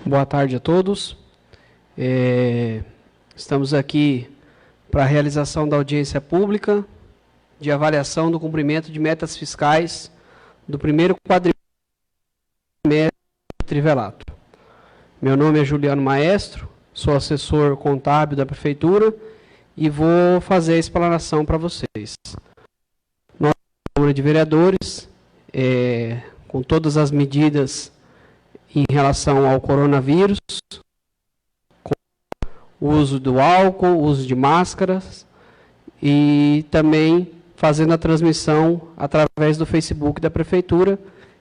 Boa tarde a todos. Estamos aqui para a realização da audiência pública de avaliação do cumprimento de metas fiscais do primeiro quadrimestre do Trivelato. Meu nome é Juliano Maestro, sou assessor contábil da Prefeitura e vou fazer a explanação para vocês. Nós, Câmara de Vereadores, com todas as medidas em relação ao coronavírus, com o uso do álcool, o uso de máscaras e também fazendo a transmissão através do Facebook da Prefeitura.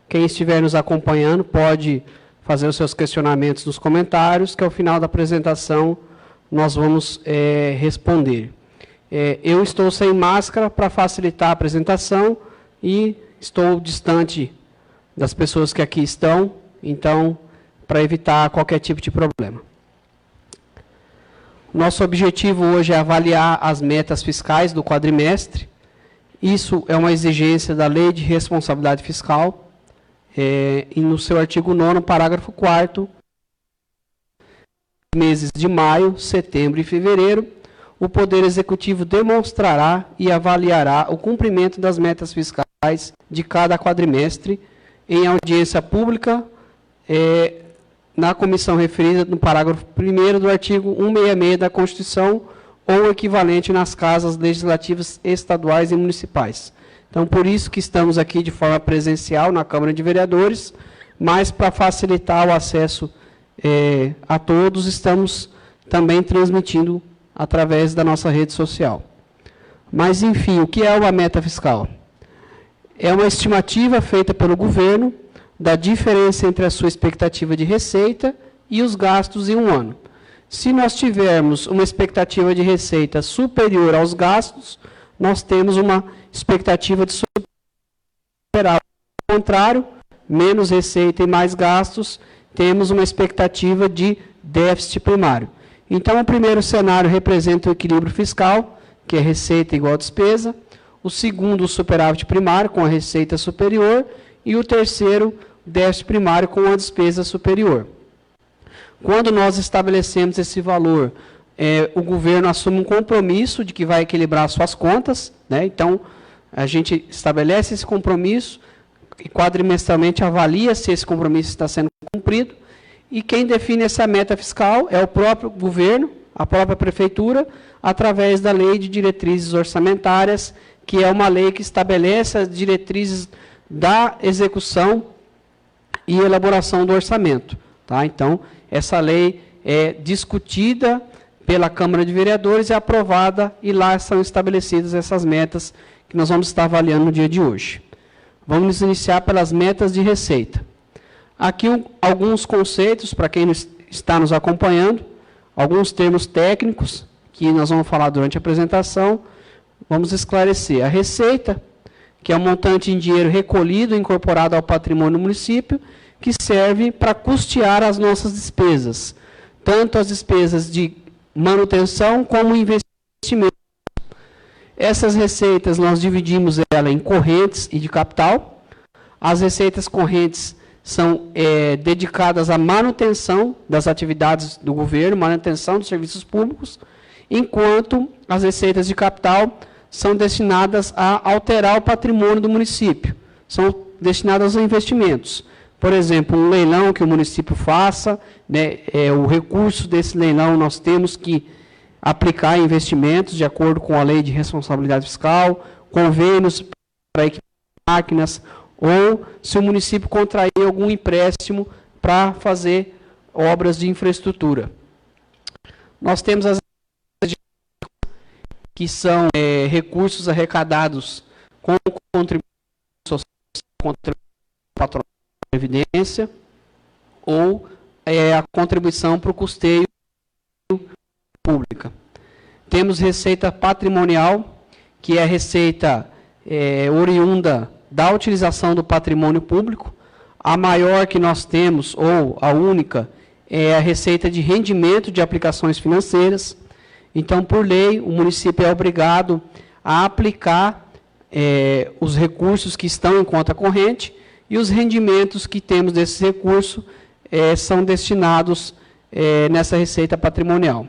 Quem estiver nos acompanhando pode fazer os seus questionamentos nos comentários, que ao final da apresentação nós vamos responder. Eu estou sem máscara para facilitar a apresentação e estou distante das pessoas que aqui estão, então, para evitar qualquer tipo de problema. Nosso objetivo hoje é avaliar as metas fiscais do quadrimestre. Isso é uma exigência da Lei de Responsabilidade Fiscal, e no seu artigo 9º, parágrafo 4º, meses de maio, setembro e fevereiro, o Poder Executivo demonstrará e avaliará o cumprimento das metas fiscais de cada quadrimestre em audiência pública, na comissão referida no parágrafo 1º do artigo 166 da Constituição ou equivalente nas casas legislativas estaduais e municipais. Então, por isso que estamos aqui de forma presencial na Câmara de Vereadores, mas para facilitar o acesso a todos, estamos também transmitindo através da nossa rede social. Mas, enfim, o que é uma meta fiscal? É uma estimativa feita pelo governo da diferença entre a sua expectativa de receita e os gastos em um ano. Se nós tivermos uma expectativa de receita superior aos gastos, nós temos uma expectativa de superávit. Ao contrário, menos receita e mais gastos, temos uma expectativa de déficit primário. Então, o primeiro cenário representa o equilíbrio fiscal, que é receita igual a despesa. O segundo, o superávit primário, com a receita superior. E o terceiro, déficit primário, com a despesa superior. Quando nós estabelecemos esse valor, o governo assume um compromisso de que vai equilibrar suas contas, né? Então, a gente estabelece esse compromisso e quadrimestralmente avalia se esse compromisso está sendo cumprido. E quem define essa meta fiscal é o próprio governo, a própria Prefeitura, através da Lei de Diretrizes Orçamentárias, que é uma lei que estabelece as diretrizes da execução e elaboração do orçamento. Tá? Então, essa lei é discutida pela Câmara de Vereadores e aprovada, e lá são estabelecidas essas metas que nós vamos estar avaliando no dia de hoje. Vamos iniciar pelas metas de receita. Aqui alguns conceitos para quem está nos acompanhando, alguns termos técnicos que nós vamos falar durante a apresentação. Vamos esclarecer. A receita, que é um montante em dinheiro recolhido e incorporado ao patrimônio do município, que serve para custear as nossas despesas, tanto as despesas de manutenção como investimento. Essas receitas nós dividimos ela em correntes e de capital. As receitas correntes são dedicadas à manutenção das atividades do governo, manutenção dos serviços públicos, enquanto as receitas de capital são destinadas a alterar o patrimônio do município, são destinadas a investimentos. Por exemplo, um leilão que o município faça, né, o recurso desse leilão nós temos que aplicar em investimentos de acordo com a Lei de Responsabilidade Fiscal, convênios para equipar máquinas, ou se o município contrair algum empréstimo para fazer obras de infraestrutura. Nós temos as que são recursos arrecadados com contribuição social, contra patronal de previdência, ou a contribuição para o custeio pública. Temos receita patrimonial, que é a receita oriunda da utilização do patrimônio público. A maior que nós temos, ou a única, é a receita de rendimento de aplicações financeiras. Então, por lei, o município é obrigado a aplicar os recursos que estão em conta corrente e os rendimentos que temos desses recursos são destinados nessa receita patrimonial.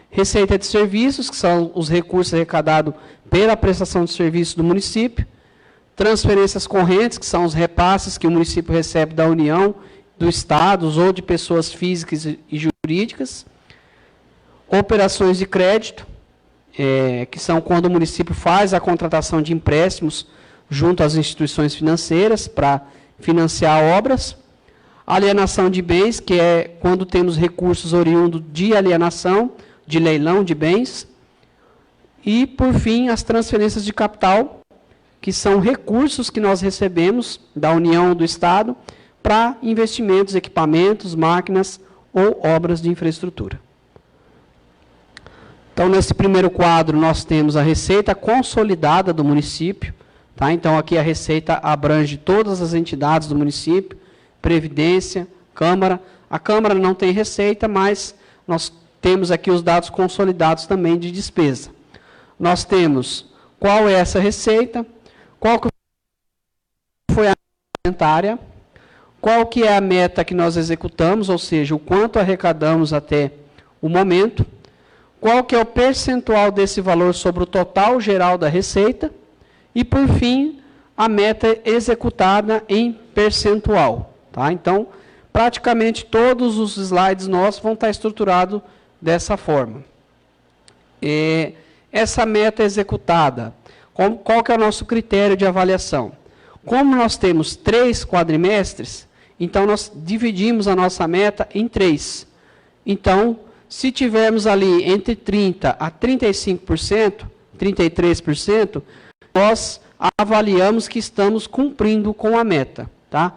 Receita de serviços, que são os recursos arrecadados pela prestação de serviços do município. Transferências correntes, que são os repasses que o município recebe da União, do Estado ou de pessoas físicas e jurídicas. Operações de crédito, que são quando o município faz a contratação de empréstimos junto às instituições financeiras para financiar obras. Alienação de bens, que é quando temos recursos oriundos de alienação, de leilão de bens. E, por fim, as transferências de capital, que são recursos que nós recebemos da União do Estado para investimentos, equipamentos, máquinas ou obras de infraestrutura. Então, nesse primeiro quadro, nós temos a receita consolidada do município. Tá? Então, aqui a receita abrange todas as entidades do município, Previdência, Câmara. A Câmara não tem receita, mas nós temos aqui os dados consolidados também de despesa. Nós temos qual é essa receita, qual que foi a orçamentária, qual que é a meta que nós executamos, ou seja, o quanto arrecadamos até o momento, qual que é o percentual desse valor sobre o total geral da receita e, por fim, a meta executada em percentual. Tá? Então, praticamente todos os slides nossos vão estar estruturados dessa forma. Essa meta executada, qual que é o nosso critério de avaliação? Como nós temos 3 quadrimestres, então nós dividimos a nossa meta em 3. Então, se tivermos ali entre 30% a 35%, 33%, nós avaliamos que estamos cumprindo com a meta. Tá?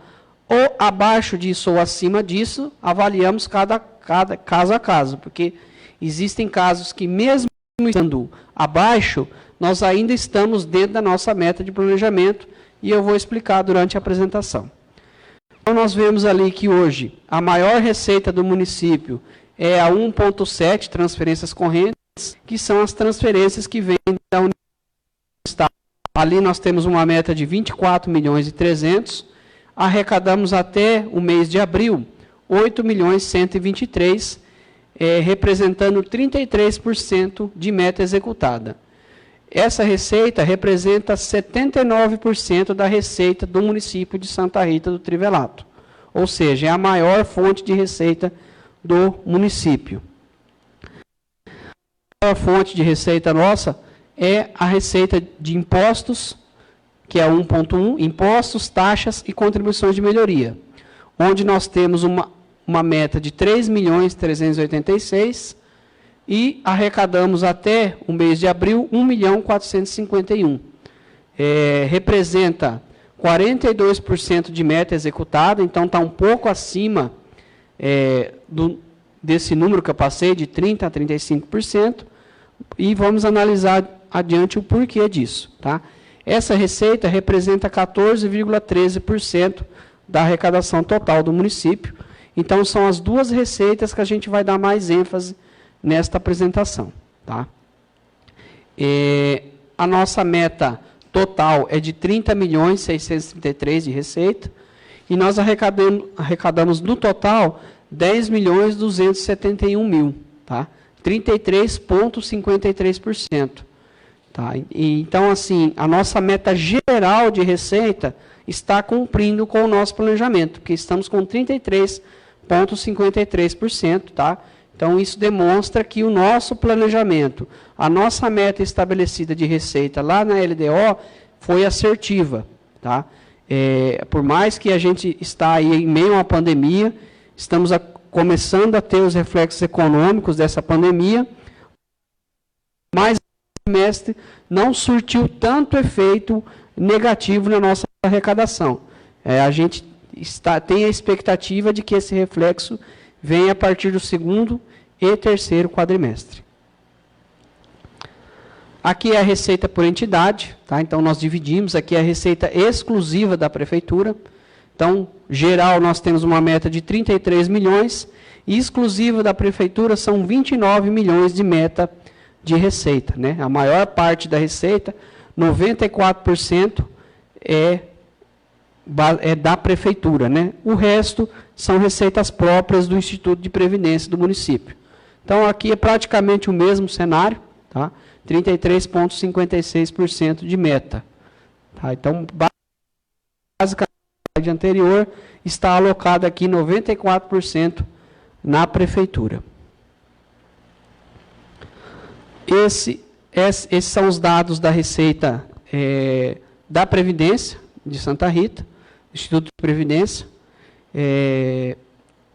Ou abaixo disso ou acima disso, avaliamos cada caso a caso, porque existem casos que mesmo estando abaixo, nós ainda estamos dentro da nossa meta de planejamento, e eu vou explicar durante a apresentação. Então, nós vemos ali que hoje a maior receita do município é a 1,7, transferências correntes, que são as transferências que vêm da União do Estado. Ali nós temos uma meta de 24.300.000, arrecadamos até o mês de abril 8.123.000, representando 33% de meta executada. Essa receita representa 79% da receita do município de Santa Rita do Trivelato, ou seja, é a maior fonte de receita do município. A maior fonte de receita nossa é a receita de impostos, que é 1,1, impostos, taxas e contribuições de melhoria, onde nós temos uma meta de 3.386.000 e arrecadamos até o mês de abril 1.451.000. Representa 42% de meta executada, então está um pouco acima desse número que eu passei, de 30% a 35%, e vamos analisar adiante o porquê disso. Tá? Essa receita representa 14,13% da arrecadação total do município. Então, são as duas receitas que a gente vai dar mais ênfase nesta apresentação. Tá? A nossa meta total é de 30.633.000 de receita, e nós arrecadamos no total 10.271.000, tá? 33,53%. Tá? Então, assim, a nossa meta geral de receita está cumprindo com o nosso planejamento, porque estamos com 33,53%. Tá? Então, isso demonstra que o nosso planejamento, a nossa meta estabelecida de receita lá na LDO foi assertiva. Tá? Por mais que a gente está aí em meio a uma pandemia, estamos começando a ter os reflexos econômicos dessa pandemia, mas o trimestre não surtiu tanto efeito negativo na nossa arrecadação. A gente tem a expectativa de que esse reflexo venha a partir do segundo e terceiro quadrimestre. Aqui é a receita por entidade, tá? Então nós dividimos aqui a receita exclusiva da prefeitura. Então, geral, nós temos uma meta de 33 milhões, e exclusiva da prefeitura são 29 milhões de meta de receita. Né? A maior parte da receita, 94%, é da prefeitura, né? O resto são receitas próprias do Instituto de Previdência do município. Então, aqui é praticamente o mesmo cenário, tá? 33,56% de meta. Tá? Então, basicamente, a anterior está alocado aqui 94% na prefeitura. Esses são os dados da Receita da Previdência de Santa Rita, Instituto de Previdência.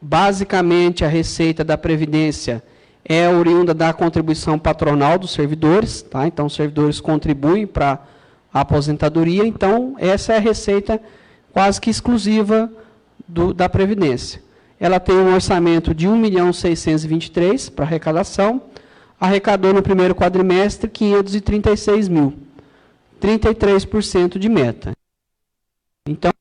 Basicamente, a Receita da Previdência é oriunda da contribuição patronal dos servidores, tá? Então, os servidores contribuem para a aposentadoria, então, essa é a receita quase que exclusiva da Previdência. Ela tem um orçamento de 1.623.000 para arrecadação, arrecadou no primeiro quadrimestre 536 mil, 33% de meta. Então,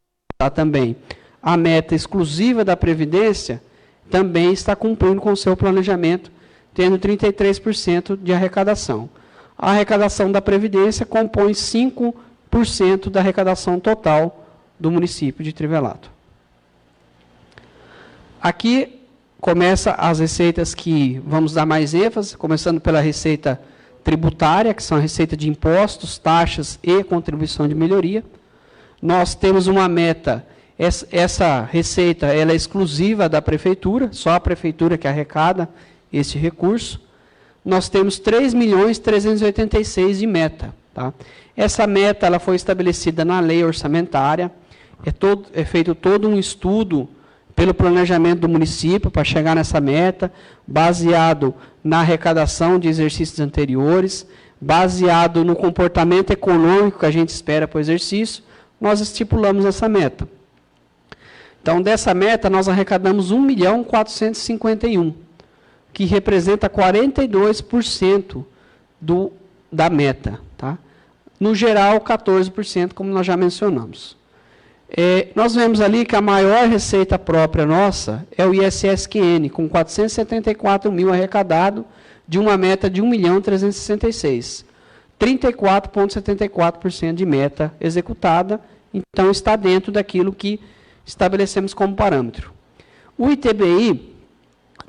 também a meta exclusiva da Previdência também está cumprindo com o seu planejamento, tendo 33% de arrecadação. A arrecadação da Previdência compõe 5% da arrecadação total do município de Trivelato. Aqui começa as receitas que vamos dar mais ênfase, começando pela receita tributária, que são a receita de impostos, taxas e contribuição de melhoria. Nós temos uma meta, essa receita ela é exclusiva da prefeitura, só a prefeitura que arrecada esse recurso. Nós temos 3.386.000 de meta. Tá? Essa meta ela foi estabelecida na lei orçamentária, é feito todo um estudo pelo planejamento do município para chegar nessa meta, baseado na arrecadação de exercícios anteriores, baseado no comportamento econômico que a gente espera para o exercício, nós estipulamos essa meta. Então, dessa meta, nós arrecadamos 1.451.000, que representa 42% da meta. Tá? No geral, 14%, como nós já mencionamos. Nós vemos ali que a maior receita própria nossa é o ISSQN, com 474.000 arrecadado, de uma meta de 1.366.000. 34,74% de meta executada, então está dentro daquilo que estabelecemos como parâmetro. O ITBI,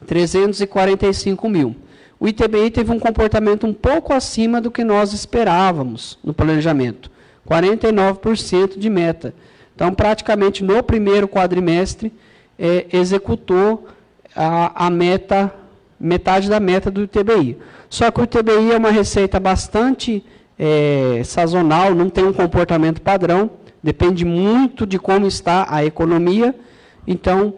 345.000. O ITBI teve um comportamento um pouco acima do que nós esperávamos no planejamento, 49% de meta. Então, praticamente no primeiro quadrimestre, executou a meta, metade da meta do ITBI. Só que o ITBI é uma receita bastante sazonal, não tem um comportamento padrão, depende muito de como está a economia. Então,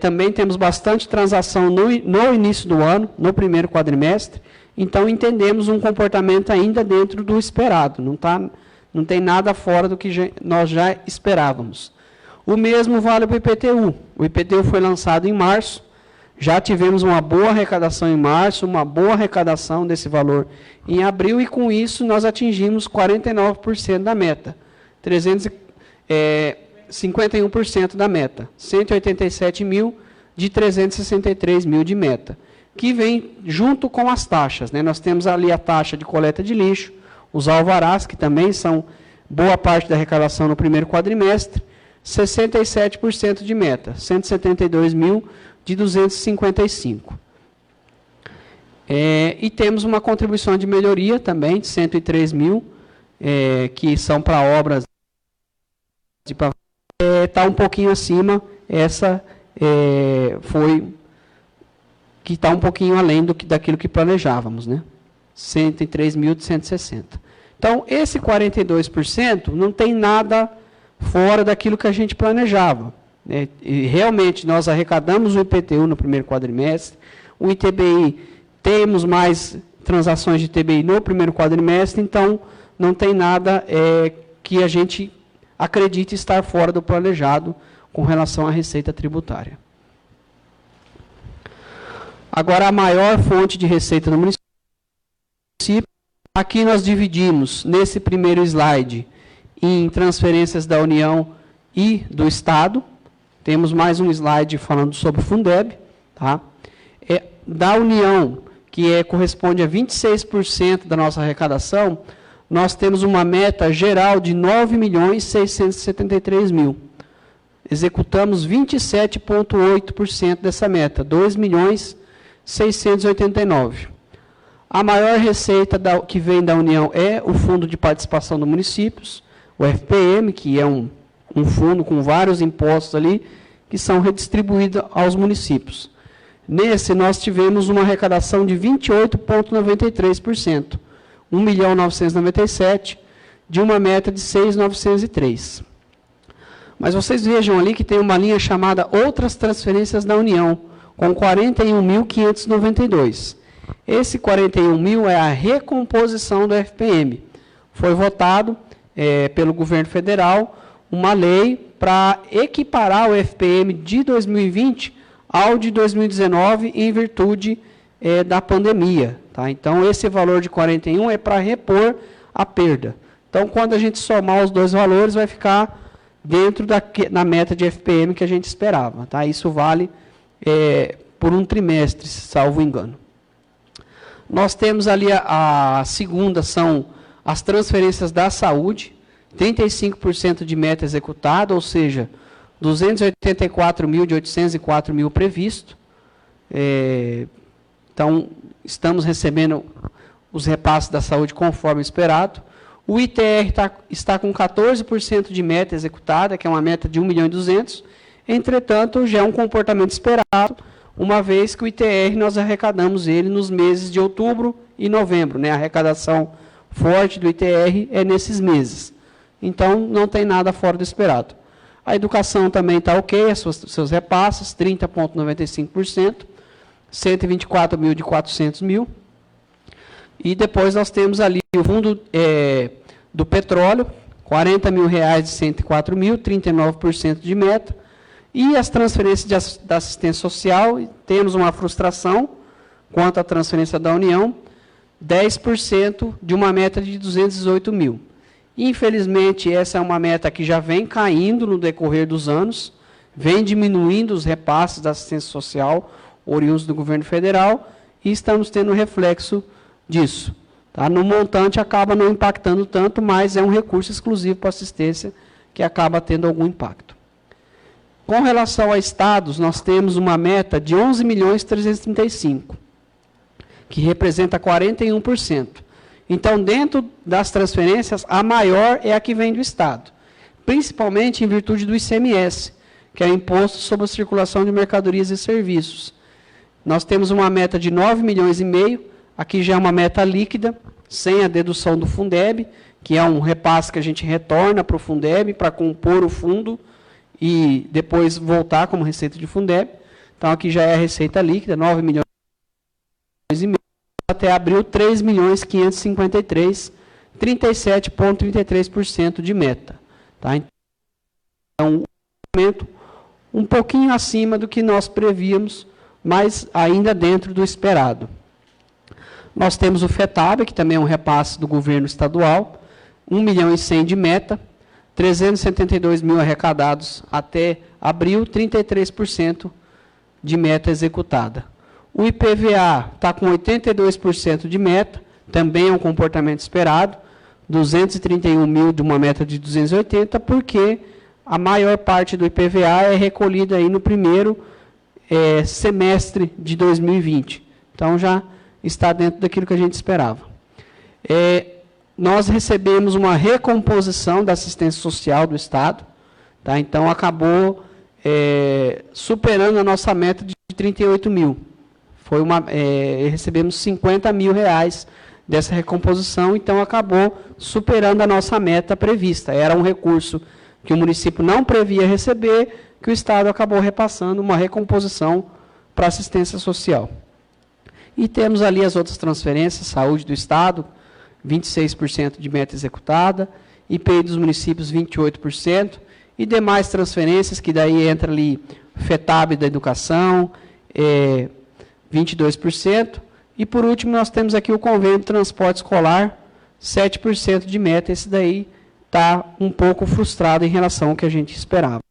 também temos bastante transação no início do ano, no primeiro quadrimestre. Então, entendemos um comportamento ainda dentro do esperado, não tem nada fora do que nós já esperávamos. O mesmo vale para o IPTU. O IPTU foi lançado em março, já tivemos uma boa arrecadação em março, uma boa arrecadação desse valor em abril, e com isso nós atingimos 49% da meta, 51% da meta, 187.000 de 363.000 de meta, que vem junto com as taxas. Né? Nós temos ali a taxa de coleta de lixo, os alvarás, que também são boa parte da arrecadação no primeiro quadrimestre, 67% de meta, 172.000 de 255. E temos uma contribuição de melhoria também, de 103.000, que são para obras de pavimento. Está um pouquinho acima, essa foi que está um pouquinho além daquilo que planejávamos, né? 103.160. Então, esse 42% não tem nada fora daquilo que a gente planejava. Né? E realmente, nós arrecadamos o IPTU no primeiro quadrimestre, o ITBI, temos mais transações de ITBI no primeiro quadrimestre, então, não tem nada que a gente acredite estar fora do planejado com relação à receita tributária. Agora, a maior fonte de receita do município, aqui nós dividimos, nesse primeiro slide, em transferências da União e do Estado. Temos mais um slide falando sobre o Fundeb. Tá? Da União, que corresponde a 26% da nossa arrecadação, nós temos uma meta geral de 9.673.000. executamos 27,8% dessa meta, 2.689.000. A maior receita que vem da União é o Fundo de Participação dos Municípios, o FPM, que é um fundo com vários impostos ali, que são redistribuídos aos municípios. Nesse, nós tivemos uma arrecadação de 28,93%, 1.997.000, de uma meta de 6.903. Mas vocês vejam ali que tem uma linha chamada Outras Transferências da União, com 41.592. Esse 41.000 é a recomposição do FPM. Foi votado pelo governo federal uma lei para equiparar o FPM de 2020 ao de 2019 em virtude da pandemia. Tá? Então, esse valor de 41 é para repor a perda. Então, quando a gente somar os dois valores, vai ficar dentro da meta de FPM que a gente esperava. Tá? Isso vale por um trimestre, salvo engano. Nós temos ali a segunda, são as transferências da saúde, 35% de meta executada, ou seja, 284.000 de 804.000 previsto. Então, estamos recebendo os repasses da saúde conforme esperado. O ITR está com 14% de meta executada, que é uma meta de 1.200.000. Entretanto, já é um comportamento esperado, uma vez que o ITR nós arrecadamos ele nos meses de outubro e novembro. Né? A arrecadação forte do ITR é nesses meses. Então, não tem nada fora do esperado. A educação também está ok, seus repasses, 30,95%, 124.000 de 400.000. E depois nós temos ali o fundo do petróleo, R$40.000 de 104.000, 39% de meta. E as transferências da assistência social, temos uma frustração quanto à transferência da União, 10% de uma meta de 218.000. Infelizmente, essa é uma meta que já vem caindo no decorrer dos anos, vem diminuindo os repasses da assistência social oriundos do governo federal, e estamos tendo reflexo disso. Tá? No montante, acaba não impactando tanto, mas é um recurso exclusivo para assistência que acaba tendo algum impacto. Com relação a estados, nós temos uma meta de 11.335.000, que representa 41%. Então, dentro das transferências, a maior é a que vem do Estado, principalmente em virtude do ICMS, que é o Imposto sobre a Circulação de Mercadorias e Serviços. Nós temos uma meta de 9,5 milhões, aqui já é uma meta líquida, sem a dedução do Fundeb, que é um repasse que a gente retorna para o Fundeb, para compor o fundo e depois voltar como receita de Fundeb. Então, aqui já é a receita líquida, 9,5 milhões. Até abril, 3.553.000, 37,33% de meta. Tá? Então, um aumento um pouquinho acima do que nós prevíamos, mas ainda dentro do esperado. Nós temos o FETAB, que também é um repasse do governo estadual, 1.100.000 de meta, 372.000 arrecadados até abril, 33% de meta executada. O IPVA está com 82% de meta, também é um comportamento esperado, 231.000 de uma meta de 280, porque a maior parte do IPVA é recolhida aí no primeiro semestre de 2020. Então, já está dentro daquilo que a gente esperava. Nós recebemos uma recomposição da assistência social do Estado, tá? Então, acabou superando a nossa meta de 38.000. Recebemos R$50.000 dessa recomposição, então acabou superando a nossa meta prevista. Era um recurso que o município não previa receber, que o Estado acabou repassando uma recomposição para assistência social. E temos ali as outras transferências, saúde do Estado, 26% de meta executada, IPI dos municípios, 28%, e demais transferências, que daí entra ali FETAB da educação, 22%. E, por último, nós temos aqui o convênio de transporte escolar, 7% de meta. Esse daí está um pouco frustrado em relação ao que a gente esperava.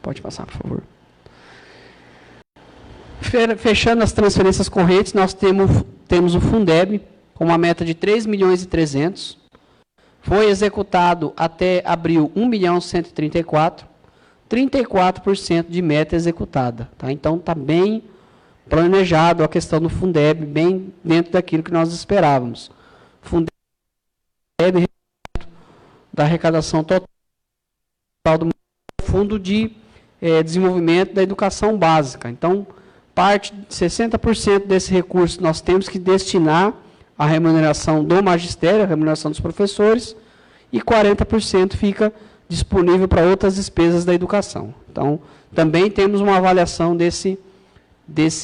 Pode passar, por favor. Fechando as transferências correntes, nós temos o Fundeb, com uma meta de 3.300.000. Foi executado até abril 1.134.000. 34% de meta executada. Tá? Então, está bem planejado a questão do Fundeb, bem dentro daquilo que nós esperávamos. Fundeb da arrecadação total do Fundo de Desenvolvimento da Educação Básica. Então, 60% desse recurso nós temos que destinar à remuneração do magistério, à remuneração dos professores, e 40% fica disponível para outras despesas da educação. Então, também temos uma avaliação desse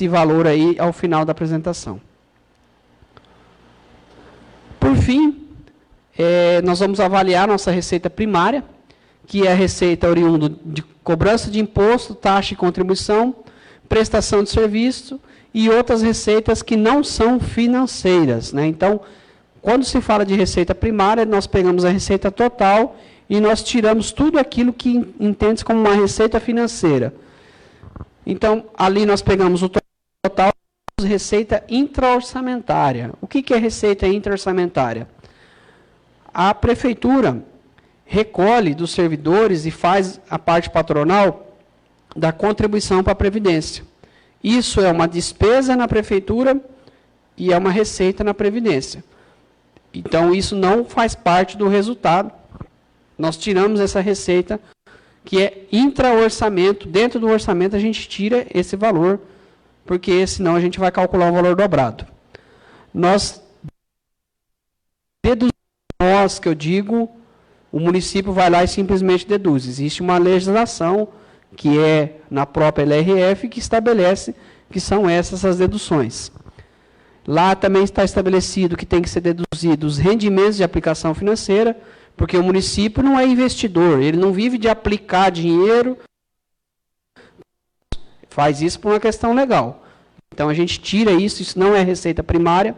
valor aí ao final da apresentação. Por fim, nós vamos avaliar nossa receita primária, que é a receita oriunda de cobrança de imposto, taxa e contribuição, prestação de serviço e outras receitas que não são financeiras, né? Então, quando se fala de receita primária, nós pegamos a receita total e nós tiramos tudo aquilo que entende como uma receita financeira. Então, ali nós pegamos o total, receita intra-orçamentária. O que é receita intra-orçamentária? A prefeitura recolhe dos servidores e faz a parte patronal da contribuição para a Previdência. Isso é uma despesa na prefeitura e é uma receita na Previdência. Então, isso não faz parte do resultado. Nós tiramos essa receita, que é intra-orçamento. Dentro do orçamento, a gente tira esse valor, porque senão a gente vai calcular um valor dobrado. Nós deduzimos, que eu digo, o município vai lá e simplesmente deduz. Existe uma legislação, que é na própria LRF, que estabelece que são essas as deduções. Lá também está estabelecido que tem que ser deduzido os rendimentos de aplicação financeira, porque o município não é investidor, ele não vive de aplicar dinheiro, faz isso por uma questão legal. Então, a gente tira isso não é receita primária.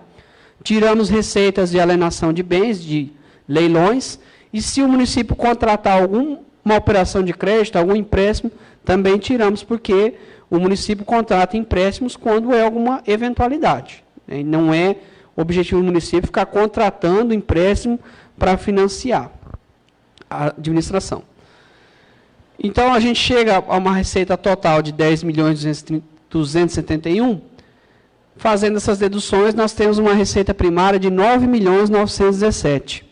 Tiramos receitas de alienação de bens, de leilões, e se o município contratar alguma operação de crédito, algum empréstimo, também tiramos, porque o município contrata empréstimos quando é alguma eventualidade. E não é objetivo do município ficar contratando empréstimo para financiar a administração. Então, a gente chega a uma receita total de 10.271. Fazendo essas deduções, nós temos uma receita primária de 9.917.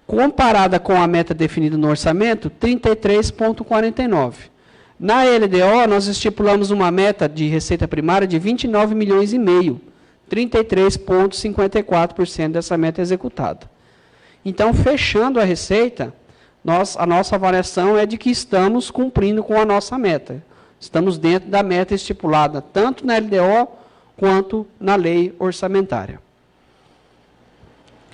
Comparada com a meta definida no orçamento, 33,49. Na LDO, nós estipulamos uma meta de receita primária de 29,5 milhões, 33,54% dessa meta executada. Então, fechando a receita, a nossa avaliação é de que estamos cumprindo com a nossa meta. Estamos dentro da meta estipulada, tanto na LDO quanto na lei orçamentária.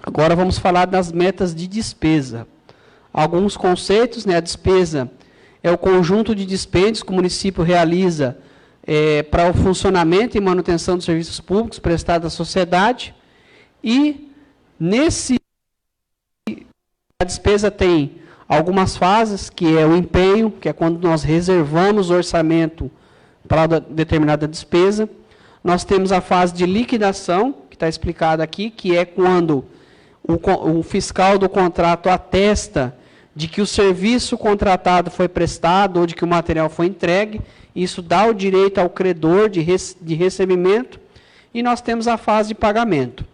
Agora vamos falar das metas de despesa. Alguns conceitos, né? A despesa é o conjunto de dispêndios que o município realiza para o funcionamento e manutenção dos serviços públicos prestados à sociedade. E a despesa tem algumas fases, que é o empenho, que é quando nós reservamos o orçamento para determinada despesa. Nós temos a fase de liquidação, que está explicada aqui, que é quando o fiscal do contrato atesta de que o serviço contratado foi prestado ou de que o material foi entregue. Isso dá o direito ao credor de recebimento. E nós temos a fase de pagamento.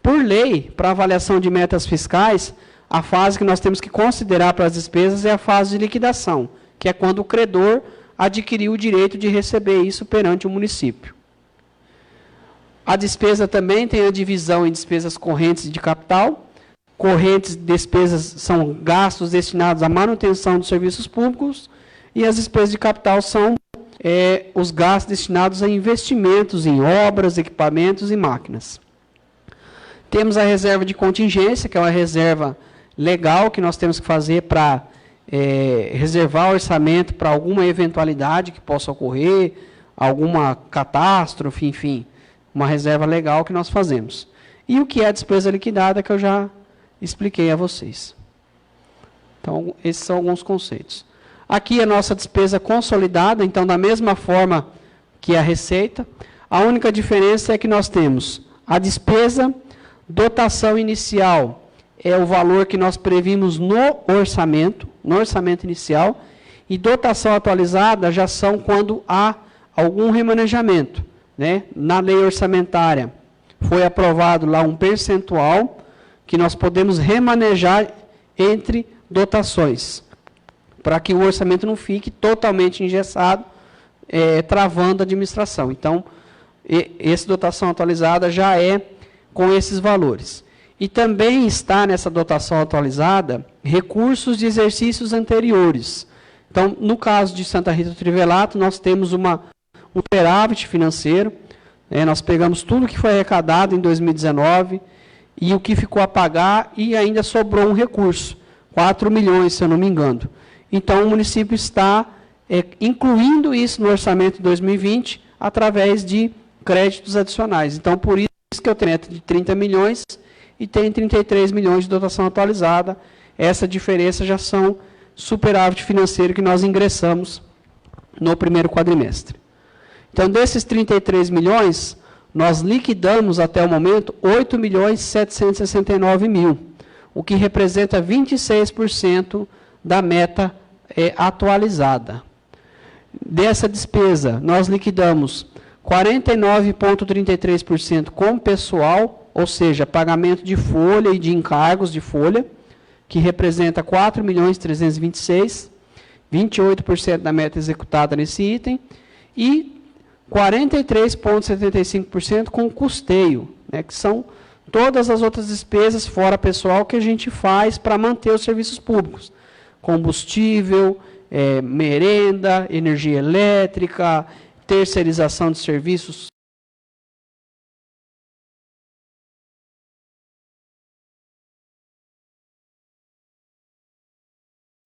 Por lei, para avaliação de metas fiscais, a fase que nós temos que considerar para as despesas é a fase de liquidação, que é quando o credor adquiriu o direito de receber isso perante o município. A despesa também tem a divisão em despesas correntes e de capital. Correntes, despesas são gastos destinados à manutenção dos serviços públicos, e as despesas de capital são os gastos destinados a investimentos em obras, equipamentos e máquinas. Temos a reserva de contingência, que é uma reserva legal que nós temos que fazer para reservar orçamento para alguma eventualidade que possa ocorrer, alguma catástrofe, enfim, uma reserva legal que nós fazemos. E o que é a despesa liquidada, que eu já expliquei a vocês. Então, esses são alguns conceitos. Aqui a nossa despesa consolidada, então, da mesma forma que a receita. A única diferença é que nós temos a despesa, dotação inicial, é o valor que nós previmos no orçamento inicial, E dotação atualizada já são quando há algum remanejamento, né? Na lei orçamentária foi aprovado lá um percentual que nós podemos remanejar entre dotações, para que o orçamento não fique totalmente engessado, travando a administração. Então, essa dotação atualizada já é com esses valores. E também está nessa dotação atualizada recursos de exercícios anteriores. Então, no caso de Santa Rita do Trivelato, nós temos um superávit financeiro, nós pegamos tudo que foi arrecadado em 2019 e o que ficou a pagar e ainda sobrou um recurso, 4 milhões, se eu não me engano. Então, o município está incluindo isso no orçamento de 2020 através de créditos adicionais. Então, por isso que eu tenho de 30 milhões e tem 33 milhões de dotação atualizada. Essa diferença já são superávit financeiro que nós ingressamos no primeiro quadrimestre. Então, desses 33 milhões, nós liquidamos até o momento 8 milhões 769 mil, o que representa 26% da meta atualizada. Dessa despesa, nós liquidamos 49,33% com pessoal, ou seja, pagamento de folha e de encargos de folha, que representa 4 milhões 326, 28% da meta executada nesse item, e 43,75% com custeio, né, que são todas as outras despesas fora pessoal que a gente faz para manter os serviços públicos. Combustível, merenda, energia elétrica, terceirização de serviços.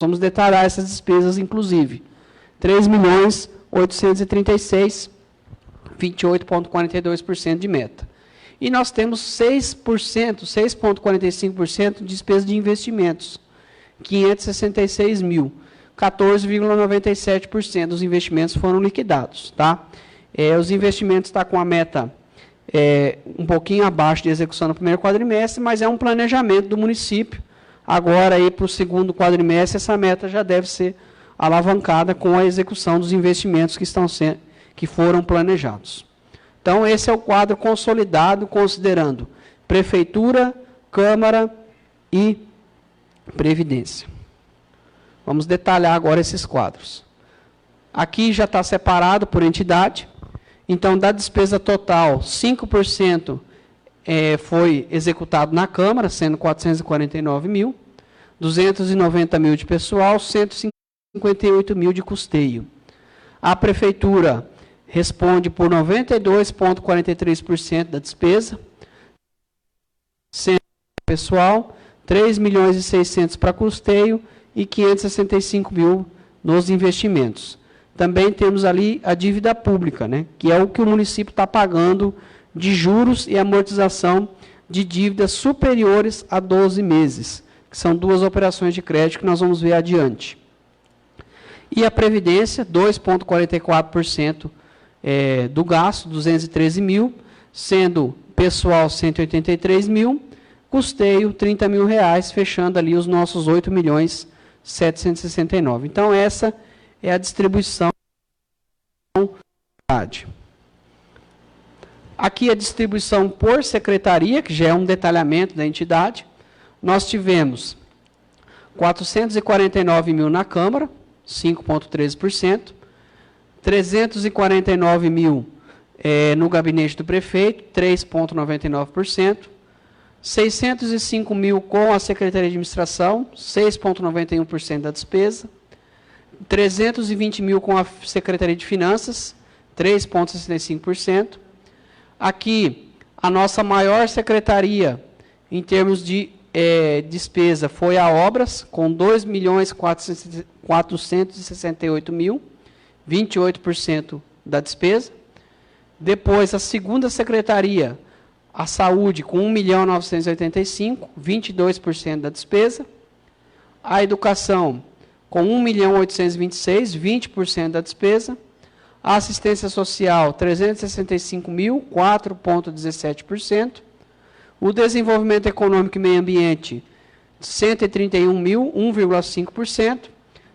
Vamos detalhar essas despesas, inclusive. 3 milhões 836, 28,42% de meta. E nós temos 6,45% de despesa de investimentos, 566 mil. 14,97% dos investimentos foram liquidados. Tá? Os investimentos estão com a meta um pouquinho abaixo de execução no primeiro quadrimestre, mas é um planejamento do município. Agora, para o segundo quadrimestre, essa meta já deve ser alavancada com a execução dos investimentos que foram planejados. Então, esse é o quadro consolidado, considerando Prefeitura, Câmara e Previdência. Vamos detalhar agora esses quadros. Aqui já está separado por entidade. Então, da despesa total, 5% foi executado na Câmara, sendo 449 mil, 290 mil de pessoal, 158 mil de custeio. A Prefeitura responde por 92,43% da despesa, sendo pessoal, 3 milhões e 600 para custeio e 565 mil nos investimentos. Também temos ali a dívida pública, né, que é o que o município está pagando de juros e amortização de dívidas superiores a 12 meses, que são 2 operações de crédito que nós vamos ver adiante. E a Previdência, 2,44% do gasto, 213 mil, sendo pessoal 183 mil, custeio 30 mil reais, fechando ali os nossos 8 milhões 769. Então, essa é a distribuição. Aqui a distribuição por secretaria, que já é um detalhamento da entidade. Nós tivemos 449 mil na Câmara, 5,13%, 349 mil no gabinete do prefeito, 3,99%, 605 mil com a Secretaria de Administração, 6,91% da despesa, 320 mil com a Secretaria de Finanças, 3,65%. Aqui, a nossa maior secretaria, em termos de despesa, foi a Obras, com 2 milhões 468 mil, 28% da despesa. Depois, a segunda secretaria, a Saúde, com 1 milhão 985, 22% da despesa. A Educação, com 1 milhão 826, 20% da despesa. A Assistência Social, 365 mil, 4,17%. O Desenvolvimento Econômico e Meio Ambiente, 131 mil, 1,5%.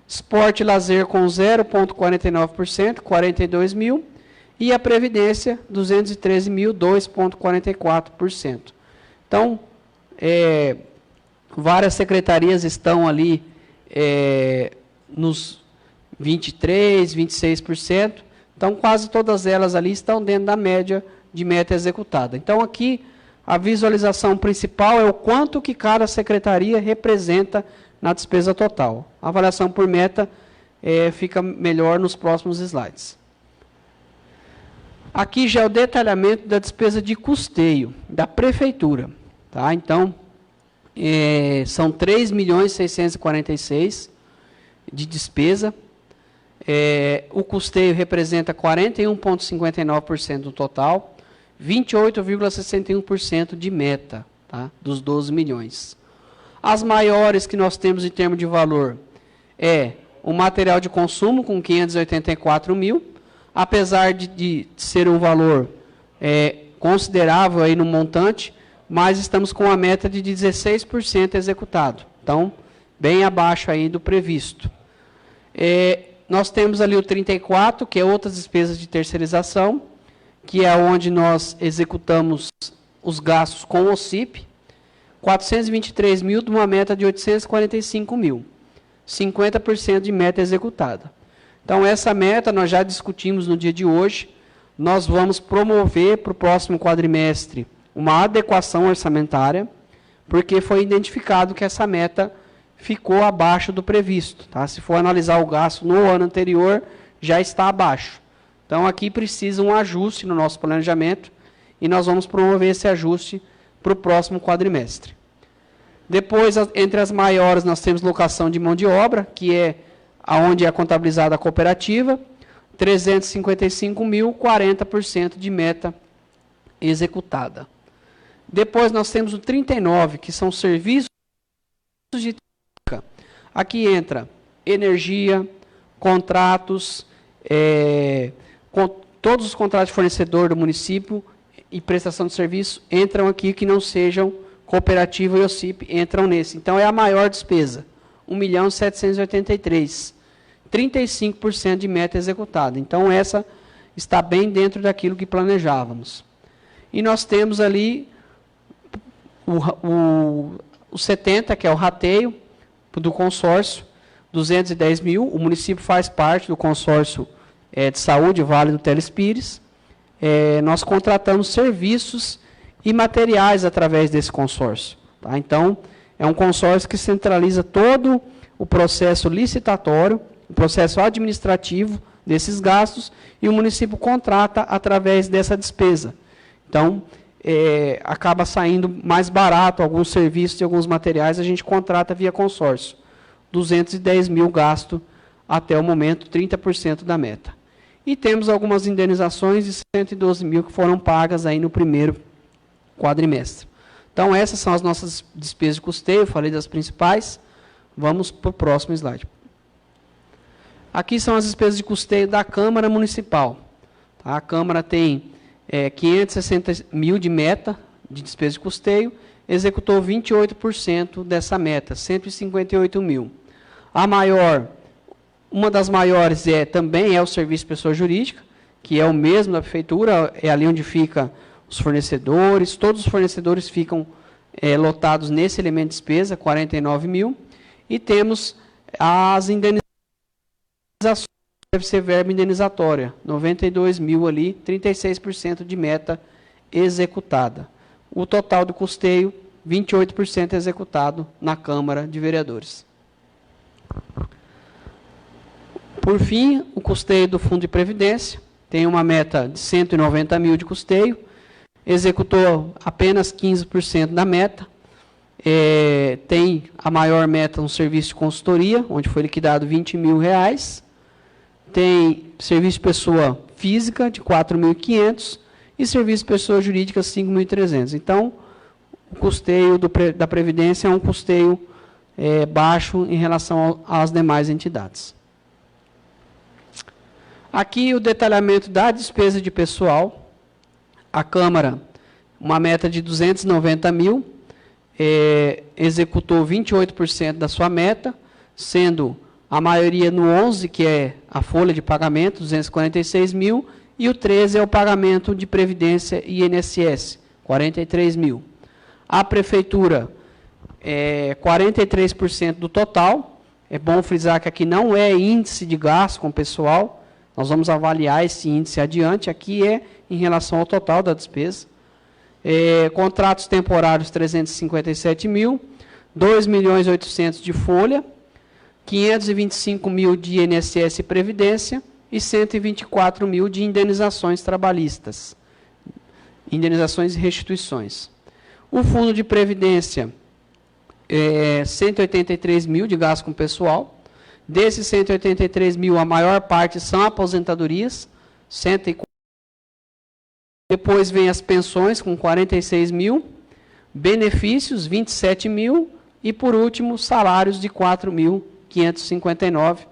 Esporte e lazer com 0,49%, 42 mil. E a Previdência, 213 mil, 2,44%. Então, várias secretarias estão ali nos 23%, 26%. Então, quase todas elas ali estão dentro da média de meta executada. Então, aqui, a visualização principal é o quanto que cada secretaria representa na despesa total. A avaliação por meta fica melhor nos próximos slides. Aqui já é o detalhamento da despesa de custeio da prefeitura. Tá? Então, são 3.646.000 de despesa. O custeio representa 41,59% do total, 28,61% de meta, tá? Dos 12 milhões. As maiores que nós temos em termos de valor o material de consumo, com 584 mil, apesar de ser um valor considerável aí no montante, mas estamos com a meta de 16% executado. Então, bem abaixo aí do previsto. Nós temos ali o 34, que é outras despesas de terceirização, que é onde nós executamos os gastos com o OCIP, 423 mil de uma meta de 845 mil, 50% de meta executada. Então, essa meta nós já discutimos no dia de hoje, nós vamos promover para o próximo quadrimestre uma adequação orçamentária, porque foi identificado que essa meta ficou abaixo do previsto. Tá? Se for analisar o gasto no ano anterior, já está abaixo. Então, aqui precisa um ajuste no nosso planejamento e nós vamos promover esse ajuste para o próximo quadrimestre. Depois, entre as maiores, nós temos locação de mão de obra, que é onde é contabilizada a cooperativa, 355 mil, 40% de meta executada. Depois, nós temos o 39, que são serviços de técnica. Aqui entra energia, contratos, todos os contratos de fornecedor do município e prestação de serviço entram aqui, que não sejam cooperativa e OCIP, entram nesse. Então, é a maior despesa, 1.783.000, 35% de meta executada. Então, essa está bem dentro daquilo que planejávamos. E nós temos ali o 70, que é o rateio do consórcio, 210 mil. O município faz parte do consórcio de saúde, Vale do Telespires. Nós contratamos serviços e materiais através desse consórcio. Tá? Então, é um consórcio que centraliza todo o processo licitatório, o processo administrativo desses gastos, e o município contrata através dessa despesa. Então, acaba saindo mais barato alguns serviços e alguns materiais, a gente contrata via consórcio. 210 mil gasto até o momento, 30% da meta. E temos algumas indenizações de 112 mil que foram pagas aí no primeiro quadrimestre. Então, essas são as nossas despesas de custeio, eu falei das principais. Vamos para o próximo slide. Aqui são as despesas de custeio da Câmara Municipal. Tá? A Câmara tem 560 mil de meta de despesa de custeio, executou 28% dessa meta, 158 mil. A maior, uma das maiores também é o serviço de pessoa jurídica, que é o mesmo da prefeitura, é ali onde fica os fornecedores, todos os fornecedores ficam lotados nesse elemento de despesa, 49 mil, e temos as indenizações, deve ser verba indenizatória, 92 mil ali, 36% de meta executada. O total do custeio, 28% executado na Câmara de Vereadores. Por fim, o custeio do Fundo de Previdência, tem uma meta de 190 mil de custeio, executou apenas 15% da meta, tem a maior meta no serviço de consultoria, onde foi liquidado 20 mil reais, tem serviço de pessoa física de 4.500 e serviço de pessoa jurídica 5.300. Então, o custeio da Previdência é um custeio baixo em relação às demais entidades. Aqui o detalhamento da despesa de pessoal. A Câmara, uma meta de 290 mil, executou 28% da sua meta, sendo A maioria no 11, que é a folha de pagamento, 246 mil, e o 13 é o pagamento de Previdência e INSS, 43 mil. A Prefeitura é 43% do total. É bom frisar que aqui não é índice de gasto com pessoal. Nós vamos avaliar esse índice adiante. Aqui é em relação ao total da despesa. Contratos temporários, 357 mil. 2.800.000 de folha. 525 mil de INSS e Previdência. E 124 mil de indenizações trabalhistas. Indenizações e restituições. O Fundo de Previdência, 183 mil de gasto com pessoal. Desses 183 mil, a maior parte são aposentadorias, 104. Depois vem as pensões, com 46 mil. Benefícios, 27 mil. E, por último, salários de 4.559.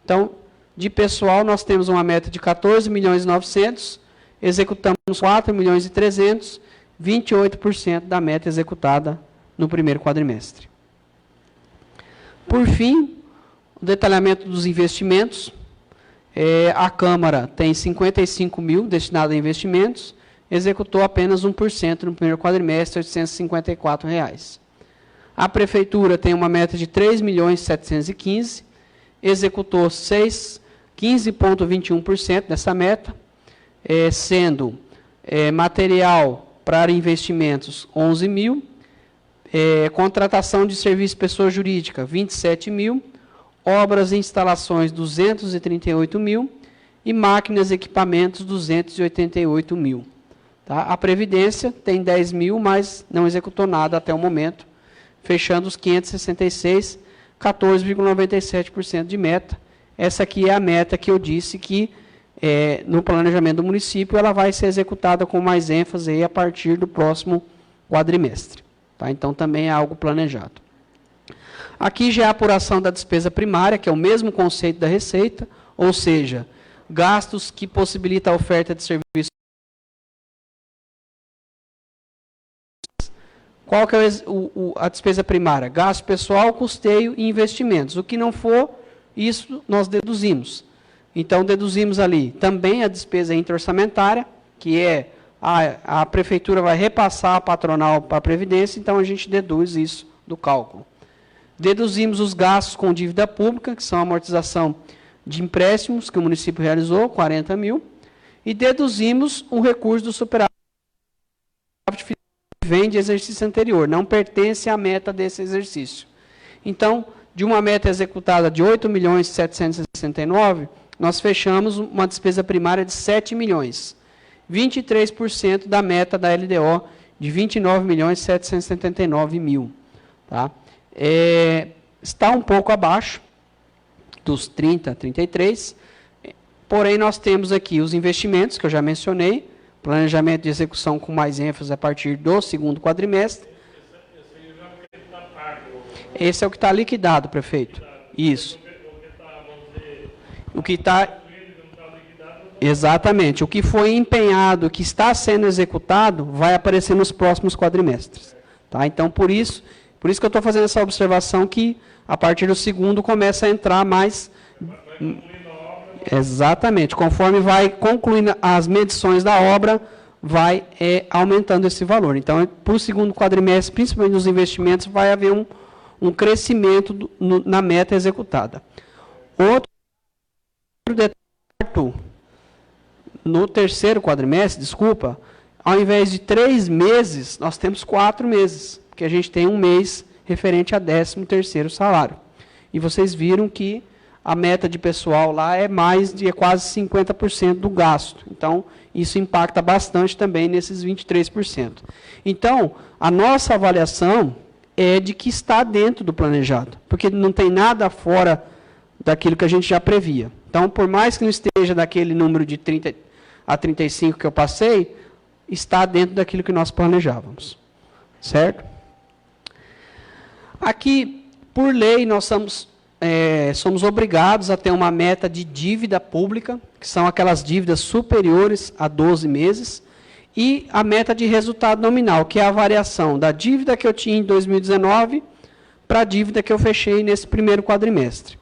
Então, de pessoal, nós temos uma meta de 14.900.000, executamos 4.300.000, 28% da meta executada no primeiro quadrimestre. Por fim, o detalhamento dos investimentos. A Câmara tem 55 mil destinados a investimentos, executou apenas 1% no primeiro quadrimestre, R$ 854. A Prefeitura tem uma meta de 3.715.000, executou 15,21% dessa meta, sendo material para investimentos 11 mil, contratação de serviço de pessoa jurídica 27 mil, obras e instalações 238 mil e máquinas e equipamentos 288 mil. Tá? A Previdência tem 10 mil, mas não executou nada até o momento, fechando os 566, 14,97% de meta. Essa aqui é a meta que eu disse que, no planejamento do município, ela vai ser executada com mais ênfase aí a partir do próximo quadrimestre. Tá? Então, também é algo planejado. Aqui já é a apuração da despesa primária, que é o mesmo conceito da receita, ou seja, gastos que possibilitam a oferta de serviços. Qual que é a despesa primária? Gasto pessoal, custeio e investimentos. O que não for, isso nós deduzimos. Então, deduzimos ali também a despesa interorçamentária, que é a Prefeitura vai repassar a patronal para a Previdência, então a gente deduz isso do cálculo. Deduzimos os gastos com dívida pública, que são a amortização de empréstimos que o município realizou, 40 mil, e deduzimos o recurso do superávit que vem de exercício anterior, não pertence à meta desse exercício. Então, de uma meta executada de 8.769.000, nós fechamos uma despesa primária de 7 milhões, 23% da meta da LDO de 29.779.000. Tá? Está um pouco abaixo dos 30, 33, porém nós temos aqui os investimentos, que eu já mencionei, planejamento de execução com mais ênfase a partir do segundo quadrimestre. Esse é o que está liquidado, prefeito. Isso. O que está... Exatamente. O que foi empenhado, que está sendo executado, vai aparecer nos próximos quadrimestres. Tá? Então, por isso que eu estou fazendo essa observação que, a partir do segundo, começa a entrar mais... Exatamente. Conforme vai concluindo as medições da obra, vai aumentando esse valor. Então, para o segundo quadrimestre, principalmente nos investimentos, vai haver um crescimento na meta executada. Outro detalhe, no terceiro quadrimestre, desculpa, ao invés de 3 meses, nós temos 4 meses, porque a gente tem um mês referente a 13º salário. E vocês viram que a meta de pessoal lá é quase 50% do gasto. Então, isso impacta bastante também nesses 23%. Então, a nossa avaliação é de que está dentro do planejado, porque não tem nada fora daquilo que a gente já previa. Então, por mais que não esteja daquele número de 30 a 35 que eu passei, está dentro daquilo que nós planejávamos. Certo? Aqui, por lei, nós somos obrigados a ter uma meta de dívida pública, que são aquelas dívidas superiores a 12 meses, e a meta de resultado nominal, que é a variação da dívida que eu tinha em 2019 para a dívida que eu fechei nesse primeiro quadrimestre.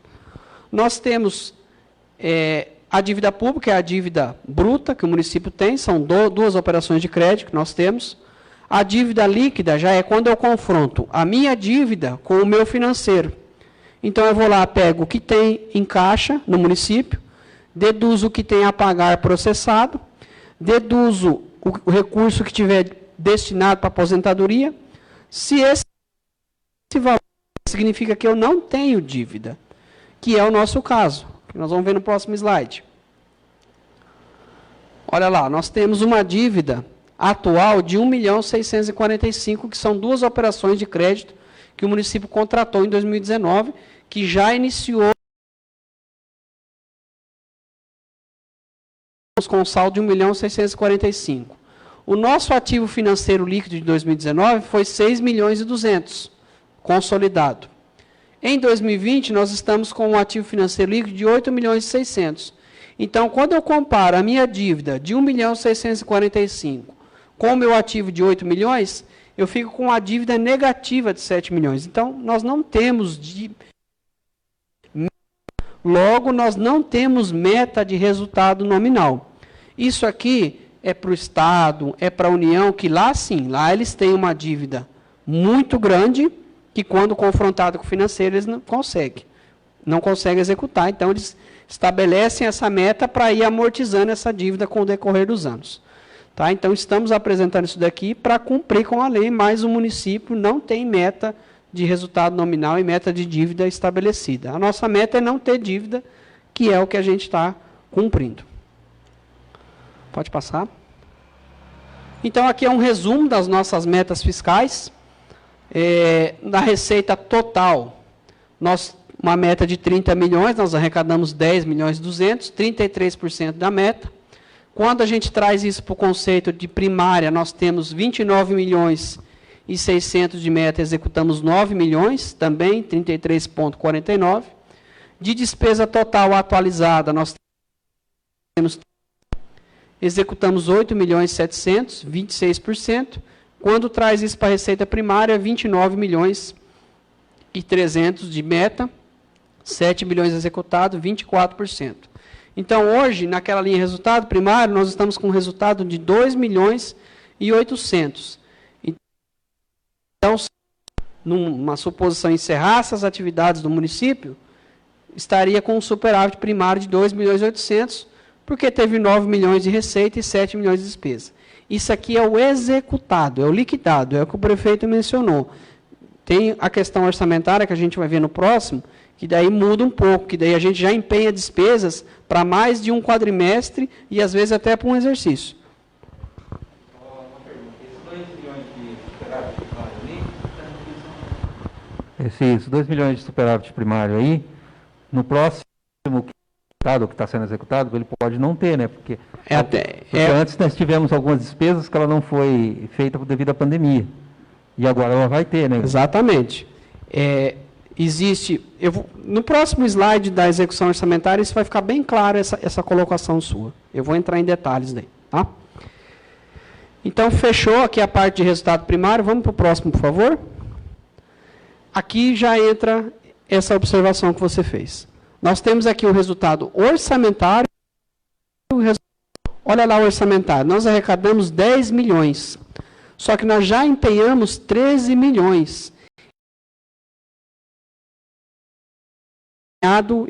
nós temos a dívida pública, é a dívida bruta que o município tem, são duas operações de crédito que nós temos. A dívida líquida já é quando eu confronto a minha dívida com o meu financeiro. Então, eu vou lá, pego o que tem em caixa no município, deduzo o que tem a pagar processado, deduzo o recurso que tiver destinado para aposentadoria. Se esse valor significa que eu não tenho dívida, que é o nosso caso, que nós vamos ver no próximo slide. Olha lá, nós temos uma dívida atual de 1.645.000, que são duas operações de crédito que o município contratou em 2019, que já iniciou com um saldo de 1.645.000. O nosso ativo financeiro líquido de 2019 foi 6.200.000, consolidado. Em 2020, nós estamos com um ativo financeiro líquido de 8.600.000. Então, quando eu comparo a minha dívida de 1.645.000 com o meu ativo de 8 milhões, eu fico com a dívida negativa de 7 milhões. Então, nós não temos logo, nós não temos meta de resultado nominal. Isso aqui é para o Estado, é para a União, que lá sim, lá eles têm uma dívida muito grande, que quando confrontado com o financeiro, eles não conseguem executar. Então, eles estabelecem essa meta para ir amortizando essa dívida com o decorrer dos anos. Tá? Então, estamos apresentando isso daqui para cumprir com a lei, mas o município não tem meta de resultado nominal e meta de dívida estabelecida. A nossa meta é não ter dívida, que é o que a gente está cumprindo. Pode passar. Então, aqui é um resumo das nossas metas fiscais. Da receita total, uma meta de 30 milhões, nós arrecadamos 10.200.000, 33% da meta. Quando a gente traz isso para o conceito de primária, nós temos 29.600.000 de meta, executamos 9 milhões, também 33,49%. De despesa total atualizada, nós executamos 8.700.000, 26%. Quando traz isso para a receita primária, 29.300.000 de meta, 7 milhões executado, 24%. Então, hoje, naquela linha resultado primário, nós estamos com um resultado de 2.800.000. Então, numa suposição, encerrasse as atividades do município, estaria com um superávit primário de 2.800.000, porque teve 9 milhões de receita e 7 milhões de despesa. Isso aqui é o executado, é o liquidado, é o que o prefeito mencionou. Tem a questão orçamentária, que a gente vai ver no próximo, que daí muda um pouco, que daí a gente já empenha despesas para mais de um quadrimestre e, às vezes, até para um exercício. Uma pergunta. Esses 2 milhões de superávit primário ali, esses 2 milhões de superávit primário aí, no próximo que está sendo executado, ele pode não ter, né? Porque antes nós tivemos algumas despesas que ela não foi feita devido à pandemia. E agora ela vai ter, né? Exatamente. No próximo slide da execução orçamentária, isso vai ficar bem claro, essa colocação sua. Eu vou entrar em detalhes daí. Tá? Então, fechou aqui a parte de resultado primário. Vamos para o próximo, por favor. Aqui já entra essa observação que você fez. Nós temos aqui o resultado orçamentário. Olha lá o orçamentário. Nós arrecadamos 10 milhões. Só que nós já empenhamos 13 milhões.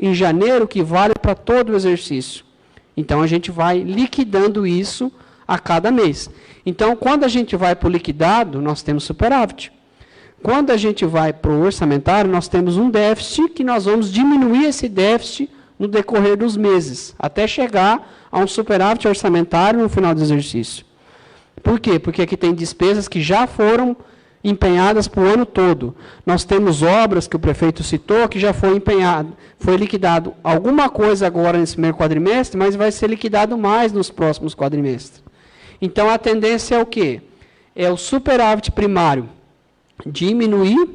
Em janeiro, que vale para todo o exercício. Então, a gente vai liquidando isso a cada mês. Então, quando a gente vai para o liquidado, nós temos superávit. Quando a gente vai para o orçamentário, nós temos um déficit, que nós vamos diminuir esse déficit no decorrer dos meses, até chegar a um superávit orçamentário no final do exercício. Por quê? Porque aqui tem despesas que já foram empenhadas para o ano todo. Nós temos obras que o prefeito citou, que já foi empenhado, foi liquidado alguma coisa agora nesse primeiro quadrimestre, mas vai ser liquidado mais nos próximos quadrimestres. Então, a tendência é o quê? É o superávit primário diminuir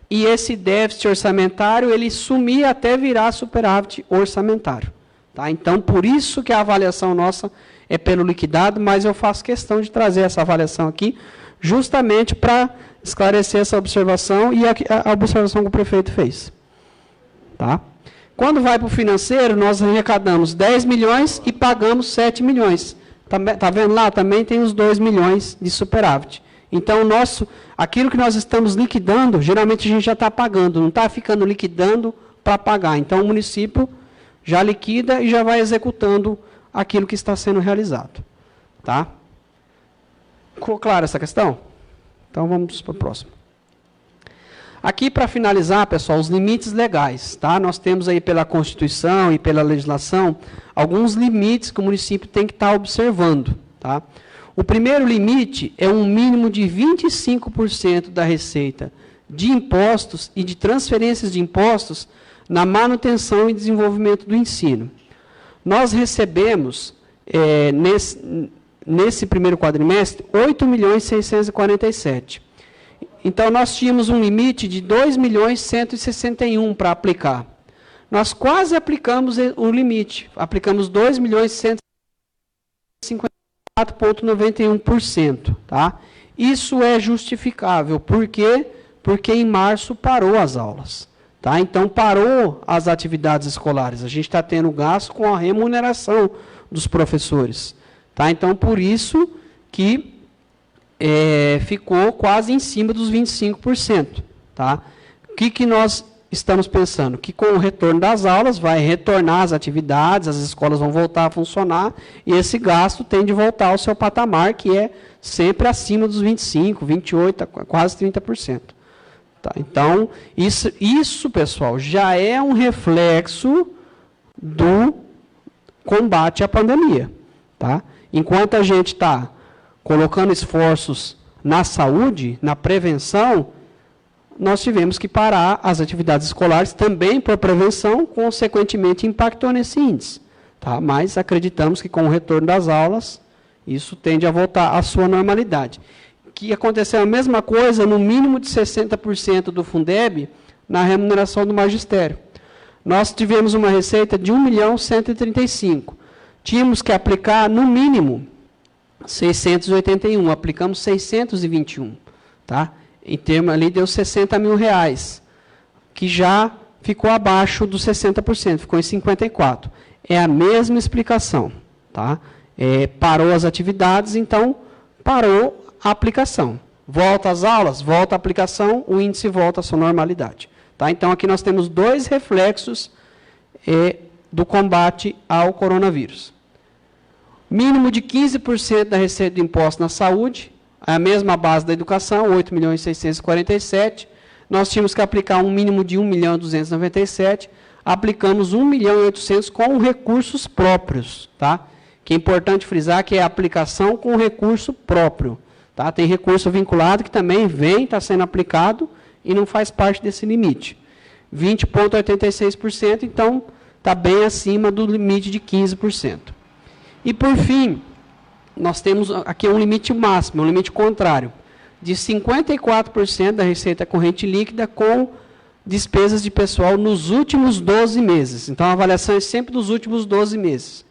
e esse déficit orçamentário ele sumir até virar superávit orçamentário. Tá? Então, por isso que a avaliação nossa é pelo liquidado, mas eu faço questão de trazer essa avaliação aqui, justamente para esclarecer essa observação e a observação que o prefeito fez. Tá? Quando vai para o financeiro, nós arrecadamos 10 milhões e pagamos 7 milhões. Está vendo lá? Também tem os 2 milhões de superávit. Então, aquilo que nós estamos liquidando, geralmente a gente já está pagando, não está ficando liquidando para pagar. Então, o município já liquida e já vai executando aquilo que está sendo realizado. Tá? Ficou clara essa questão? Então, vamos para o próximo. Aqui, para finalizar, pessoal, os limites legais. Tá? Nós temos aí pela Constituição e pela legislação alguns limites que o município tem que estar observando. Tá? O primeiro limite é um mínimo de 25% da receita de impostos e de transferências de impostos na manutenção e desenvolvimento do ensino. Nós recebemos, nesse primeiro quadrimestre, 8.647.000. Então, nós tínhamos um limite de 2.161.000 para aplicar. Nós quase aplicamos o limite, aplicamos 2.154,91%. Tá? Isso é justificável. Por quê? Porque em março parou as aulas. Tá? Então, parou as atividades escolares. A gente está tendo gasto com a remuneração dos professores. Tá? Então, por isso que ficou quase em cima dos 25%. Tá? O que nós estamos pensando? Que com o retorno das aulas, vai retornar as atividades, as escolas vão voltar a funcionar, e esse gasto tem de voltar ao seu patamar, que é sempre acima dos 25%, 28%, quase 30%. Tá? Então, isso, pessoal, já é um reflexo do combate à pandemia. Tá? Enquanto a gente está colocando esforços na saúde, na prevenção, nós tivemos que parar as atividades escolares também por prevenção, consequentemente impactou nesse índice. Tá? Mas acreditamos que com o retorno das aulas, isso tende a voltar à sua normalidade. Que aconteceu a mesma coisa no mínimo de 60% do Fundeb na remuneração do magistério. Nós tivemos uma receita de 1.135.000. Tínhamos que aplicar, no mínimo, 681, aplicamos 621, tá? Em termos ali deu R$60 mil, que já ficou abaixo dos 60%, ficou em 54%. É a mesma explicação, tá? Parou as atividades, então parou a aplicação. Volta às aulas, volta a aplicação, o índice volta à sua normalidade. Tá? Então, aqui nós temos 2 reflexos do combate ao coronavírus. Mínimo de 15% da receita de imposto na saúde, a mesma base da educação, 8.647.000. Nós tínhamos que aplicar um mínimo de 1.297.000, aplicamos 1.800.000 com recursos próprios. Tá? Que é importante frisar que é a aplicação com recurso próprio. Tá? Tem recurso vinculado que também está sendo aplicado e não faz parte desse limite. 20,86%, então está bem acima do limite de 15%. E, por fim, nós temos aqui um limite máximo, um limite contrário, de 54% da receita corrente líquida com despesas de pessoal nos últimos 12 meses. Então, a avaliação é sempre dos últimos 12 meses.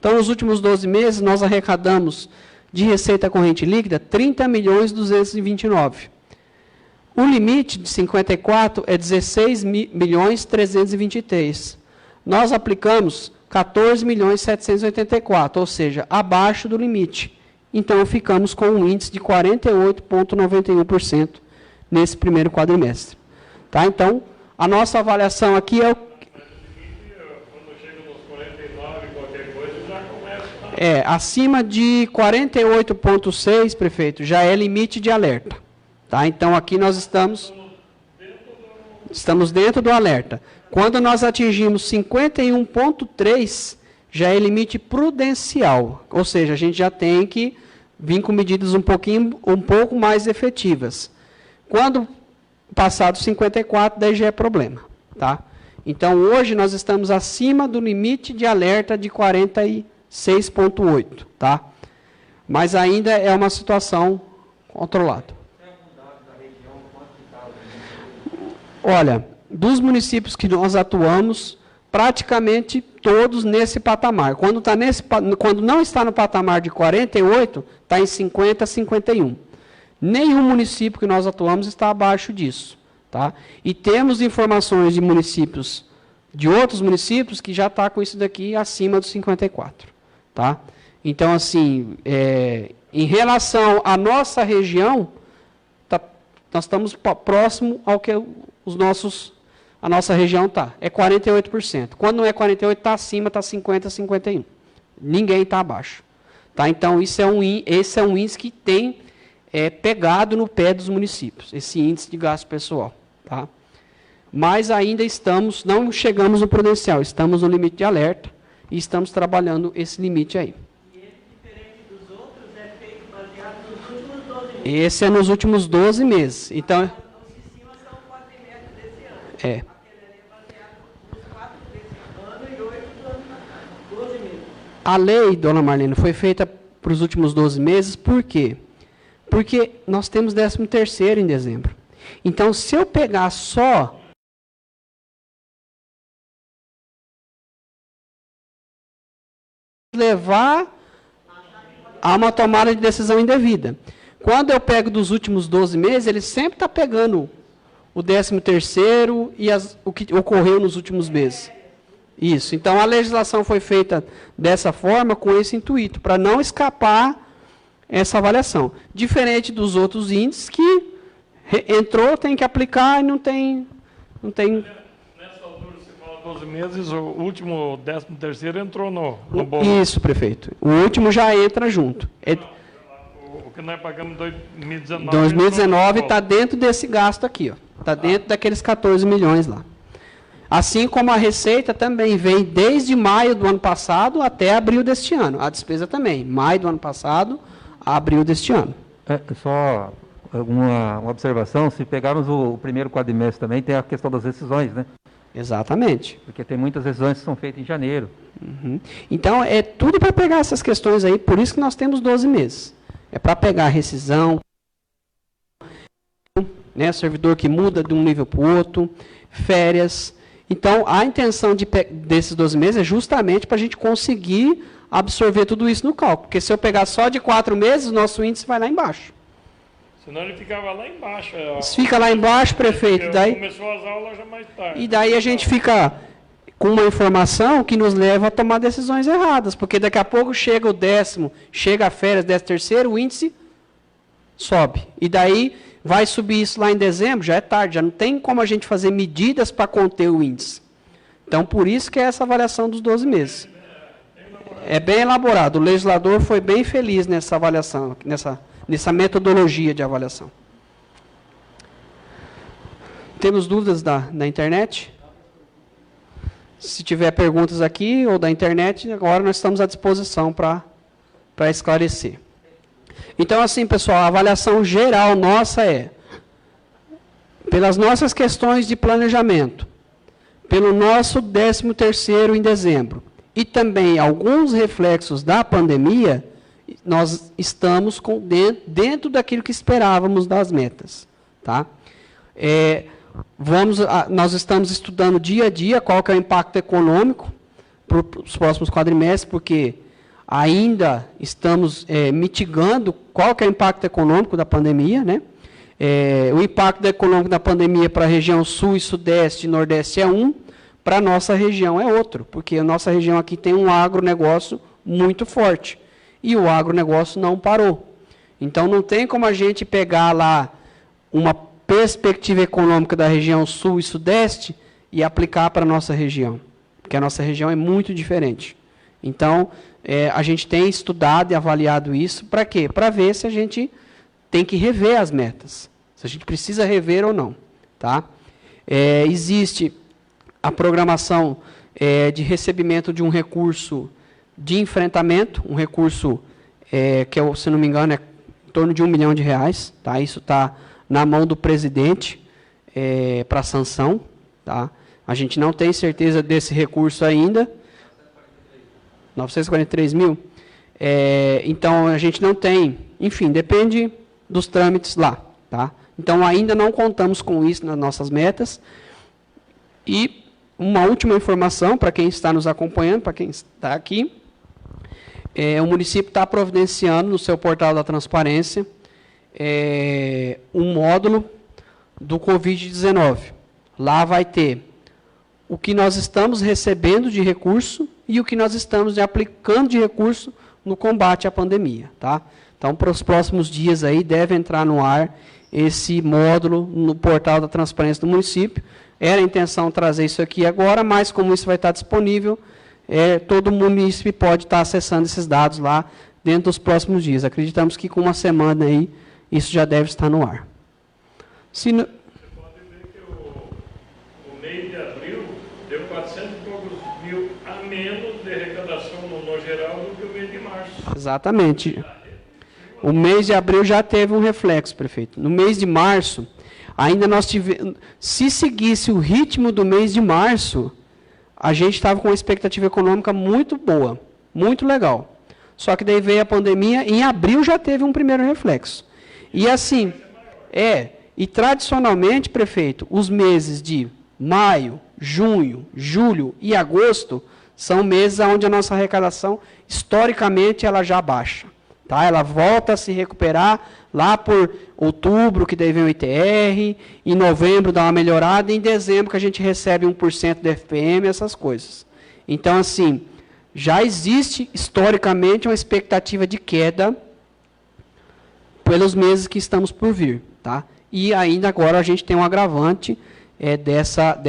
Então, nos últimos 12 meses, nós arrecadamos de receita corrente líquida 30.229.000. O limite de 54 é 16.323.000. Nós aplicamos 14.784.000, ou seja, abaixo do limite. Então, ficamos com um índice de 48,91% nesse primeiro quadrimestre. Tá? Então, a nossa avaliação aqui é o... Quando chega nos 49, qualquer coisa, já começa... acima de 48,6, prefeito, já é limite de alerta. Tá? Então, aqui nós estamos dentro do alerta. Quando nós atingimos 51,3, já é limite prudencial. Ou seja, a gente já tem que vir com medidas um pouco mais efetivas. Quando passar dos 54, daí já é problema. Tá? Então, hoje nós estamos acima do limite de alerta de 46,8. Tá? Mas ainda é uma situação controlada. Olha, dos municípios que nós atuamos, praticamente todos nesse patamar. Quando não está no patamar de 48, está em 50, 51. Nenhum município que nós atuamos está abaixo disso. Tá? E temos informações de municípios de outros municípios que já está com isso daqui acima dos 54. Tá? Então, assim, em relação à nossa região, nós estamos próximo ao que a nossa região está. É 48%. Quando não é 48%, está acima, está 50%, 51%. Ninguém está abaixo. Tá? Então, esse é um índice que tem pegado no pé dos municípios, esse índice de gasto pessoal. Tá? Mas ainda não chegamos no prudencial, estamos no limite de alerta e estamos trabalhando esse limite aí. E esse, diferente dos outros, é feito baseado nos últimos 12 meses? Esse é nos últimos 12 meses. Então, os de cima são o quadrimestre desse ano. É. Aquele ali é baseado nos 4 desse ano e 8 do ano passado, 12 meses. A lei, dona Marlene, foi feita para os últimos 12 meses, por quê? Porque nós temos 13º em dezembro. Então, se eu pegar só levar a uma tomada de decisão indevida. Quando eu pego dos últimos 12 meses, ele sempre está pegando o 13º e o que ocorreu nos últimos meses. Isso. Então, a legislação foi feita dessa forma, com esse intuito, para não escapar essa avaliação. Diferente dos outros índices que entrou, tem que aplicar e não tem... Nessa altura, você fala 12 meses, o último 13º entrou no bolo. Isso, prefeito. O último já entra junto. O que nós pagamos em 2019... 2019 está dentro desse gasto aqui. Está dentro daqueles 14 milhões lá. Assim como a receita também vem desde maio do ano passado até abril deste ano. A despesa também. Maio do ano passado a abril deste ano. Só uma observação, se pegarmos o primeiro quadrimestre também, tem a questão das rescisões, né? Exatamente. Porque tem muitas rescisões que são feitas em janeiro. Uhum. Então, é tudo para pegar essas questões aí, por isso que nós temos 12 meses. É para pegar a rescisão, né, servidor que muda de um nível para o outro, férias. Então, a intenção desses 12 meses é justamente para a gente conseguir absorver tudo isso no cálculo. Porque se eu pegar só de 4 meses, o nosso índice vai lá embaixo. Senão ele ficava lá embaixo. Fica lá embaixo, prefeito. Daí, começou as aulas já mais tarde. E daí a gente fica com uma informação que nos leva a tomar decisões erradas. Porque daqui a pouco chega o 10º, chega a férias, 13º, o índice sobe. E daí vai subir isso lá em dezembro, já é tarde, já não tem como a gente fazer medidas para conter o índice. Então, por isso que é essa avaliação dos 12 meses. É bem elaborado. O legislador foi bem feliz nessa avaliação, nessa metodologia de avaliação. Temos dúvidas da internet? Se tiver perguntas aqui ou da internet, agora nós estamos à disposição para esclarecer. Então, assim, pessoal, a avaliação geral nossa é, pelas nossas questões de planejamento, pelo nosso 13º em dezembro, e também alguns reflexos da pandemia, nós estamos dentro daquilo que esperávamos das metas. Tá? Nós estamos estudando dia a dia qual que é o impacto econômico para os próximos quadrimestres, porque ainda estamos mitigando qual que é o impacto econômico da pandemia. Né? O impacto econômico da pandemia para a região sul e sudeste e nordeste é um, para a nossa região é outro, porque a nossa região aqui tem um agronegócio muito forte. E o agronegócio não parou. Então, não tem como a gente pegar lá uma perspectiva econômica da região sul e sudeste e aplicar para a nossa região. Porque a nossa região é muito diferente. Então, a gente tem estudado e avaliado isso. Para quê? Para ver se a gente tem que rever as metas. Se a gente precisa rever ou não. Tá? Existe a programação de recebimento de um recurso de enfrentamento, um recurso que, se não me engano, é em torno de R$1 milhão. Tá? Isso está na mão do presidente para sanção. Tá? A gente não tem certeza desse recurso ainda. 943 mil? Então, a gente não tem. Enfim, depende dos trâmites lá. Tá? Então, ainda não contamos com isso nas nossas metas. E uma última informação para quem está nos acompanhando, para quem está aqui. O município está providenciando no seu portal da transparência um módulo do Covid-19. Lá vai ter o que nós estamos recebendo de recurso e o que nós estamos aplicando de recurso no combate à pandemia, tá? Então, para os próximos dias aí, deve entrar no ar esse módulo no portal da transparência do município. Era a intenção trazer isso aqui agora, mas como isso vai estar disponível, todo município pode estar acessando esses dados lá dentro dos próximos dias. Acreditamos que com uma semana aí, isso já deve estar no ar. Você pode ver que o mês de abril deu 400 e poucos mil a menos de arrecadação no geral do que o mês de março. Exatamente. O mês de abril já teve um reflexo, prefeito. No mês de março, ainda nós tivemos... Se seguisse o ritmo do mês de março, a gente estava com uma expectativa econômica muito boa, muito legal. Só que daí veio a pandemia, em abril já teve um primeiro reflexo. E assim, e tradicionalmente, prefeito, os meses de maio, junho, julho e agosto são meses onde a nossa arrecadação, historicamente, ela já baixa. Tá? Ela volta a se recuperar lá por outubro, que daí vem o ITR, em novembro dá uma melhorada, e em dezembro que a gente recebe 1% do FPM, essas coisas. Então, assim, já existe, historicamente, uma expectativa de queda pelos meses que estamos por vir. Tá? E ainda agora a gente tem um agravante dessa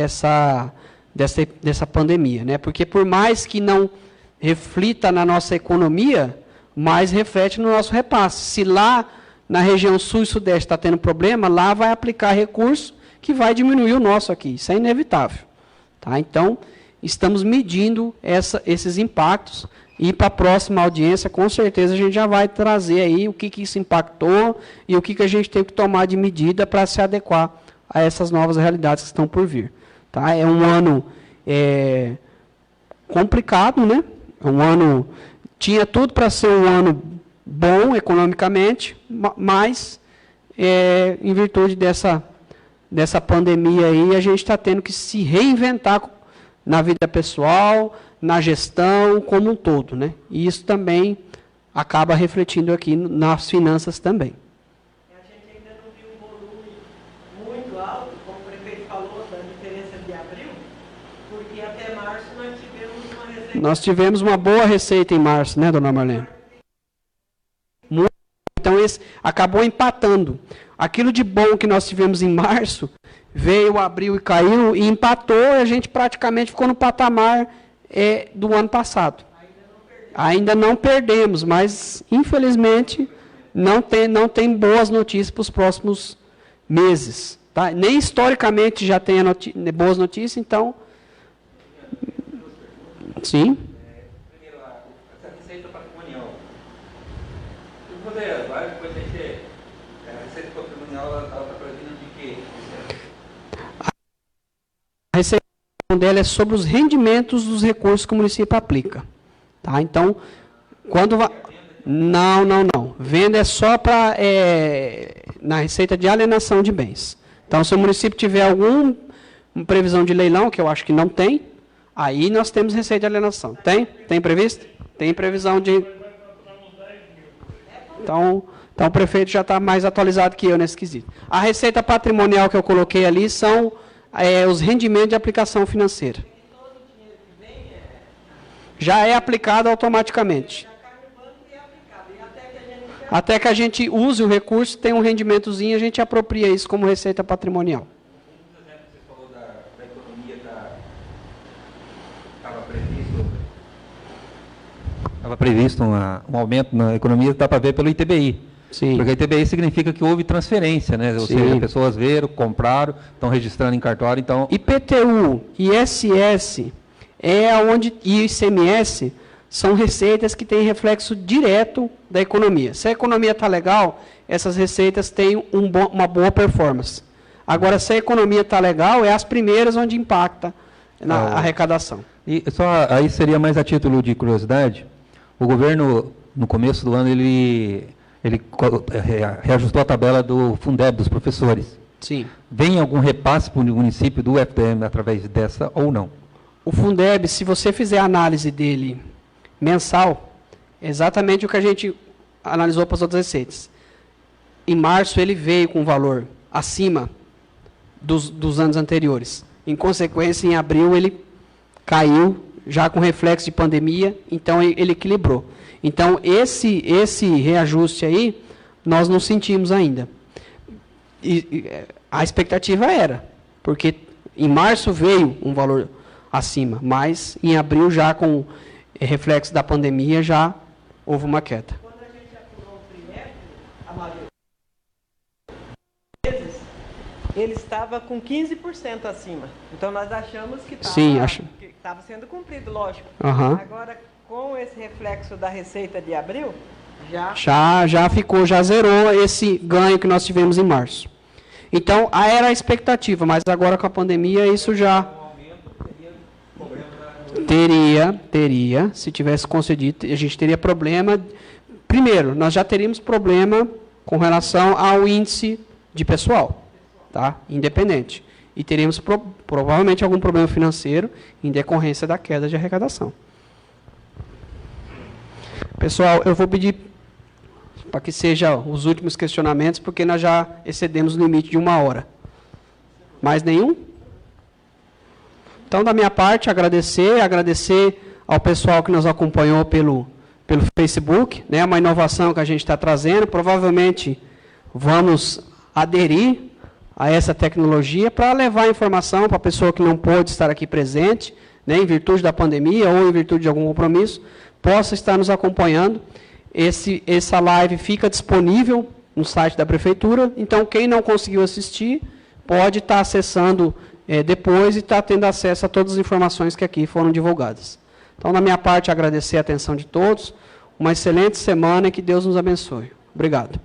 pandemia. Né? Porque por mais que não reflita na nossa economia, mas reflete no nosso repasse. Se lá na região sul e sudeste está tendo problema, lá vai aplicar recurso que vai diminuir o nosso aqui. Isso é inevitável. Tá? Então, estamos medindo esses impactos e para a próxima audiência, com certeza, a gente já vai trazer aí o que isso impactou e o que a gente tem que tomar de medida para se adequar a essas novas realidades que estão por vir. Tá? É um ano complicado, né? É um ano... Tinha tudo para ser um ano bom economicamente, mas, em virtude dessa pandemia aí, a gente está tendo que se reinventar na vida pessoal, na gestão, como um todo. Né? E isso também acaba refletindo aqui nas finanças também. A gente ainda não viu um volume muito alto, como o prefeito falou, da diferença de abril, porque até março nós tivemos uma receita. Nós tivemos uma boa receita em março, né, dona Marlene? Muito. Então, esse acabou empatando. Aquilo de bom que nós tivemos em março, veio abril e caiu, e empatou, e a gente praticamente ficou no patamar do ano passado. Ainda não perdemos, mas, infelizmente, não tem boas notícias para os próximos meses. Tá? Nem historicamente já tem boas notícias, então... Sim. Primeiro, essa receita patrimonial. Eu vou fazer várias coisas. A receita patrimonial está previndo de quê? A receita dela é sobre os rendimentos dos recursos que o município aplica. Tá? Então, quando vai... Não. Venda é só para na receita de alienação de bens. Então, se o município tiver alguma previsão de leilão, que eu acho que não tem, aí nós temos receita de alienação. Tem? Tem previsto? Tem previsão de... Então o prefeito já está mais atualizado que eu nesse quesito. A receita patrimonial que eu coloquei ali são os rendimentos de aplicação financeira. Já é aplicado automaticamente. Até que a gente use o recurso, tem um rendimentozinho, a gente apropria isso como receita patrimonial. Você falou da economia, Estava previsto um aumento na economia, dá para ver pelo ITBI. Sim. Porque o ITBI significa que houve transferência, né? Ou seja, pessoas veram, compraram, estão registrando em cartório, então... IPTU, ISS e ICMS são receitas que têm reflexo direto da economia. Se a economia está legal, essas receitas têm uma boa performance. Agora, se a economia está legal, é as primeiras onde impacta na arrecadação. E só aí seria mais a título de curiosidade, o governo, no começo do ano, ele reajustou a tabela do Fundeb dos professores. Sim. Vem algum repasse para o município do FPM através dessa ou não? O Fundeb, se você fizer a análise dele mensal, é exatamente o que a gente analisou para as outras receitas. Em março ele veio com um valor acima dos anos anteriores. em consequência, em abril, ele caiu, já com reflexo de pandemia, então ele equilibrou. Então, esse reajuste aí, nós não sentimos ainda. A expectativa era, porque em março veio um valor acima, mas em abril, já com reflexo da pandemia, já houve uma queda. Quando a gente apurou o trimestre, a maioria ele estava com 15% acima. Então, nós achamos que estava sendo cumprido, lógico. Uhum. Agora, com esse reflexo da receita de abril, já zerou esse ganho que nós tivemos em março. Então, era a expectativa, mas agora com a pandemia, isso já... Teria, se tivesse concedido, a gente teria problema. Primeiro, nós já teríamos problema com relação ao índice de pessoal, tá? Independente. E teríamos provavelmente algum problema financeiro em decorrência da queda de arrecadação. Pessoal, eu vou pedir para que sejam os últimos questionamentos, porque nós já excedemos o limite de 1 hora. Mais nenhum? Então, da minha parte, agradecer ao pessoal que nos acompanhou pelo Facebook, né, uma inovação que a gente está trazendo. Provavelmente vamos aderir a essa tecnologia para levar informação para a pessoa que não pôde estar aqui presente, né, em virtude da pandemia ou em virtude de algum compromisso, possa estar nos acompanhando. Essa live fica disponível no site da Prefeitura, então quem não conseguiu assistir pode estar acessando depois e estar tendo acesso a todas as informações que aqui foram divulgadas. Então, da minha parte, agradecer a atenção de todos, uma excelente semana e que Deus nos abençoe. Obrigado.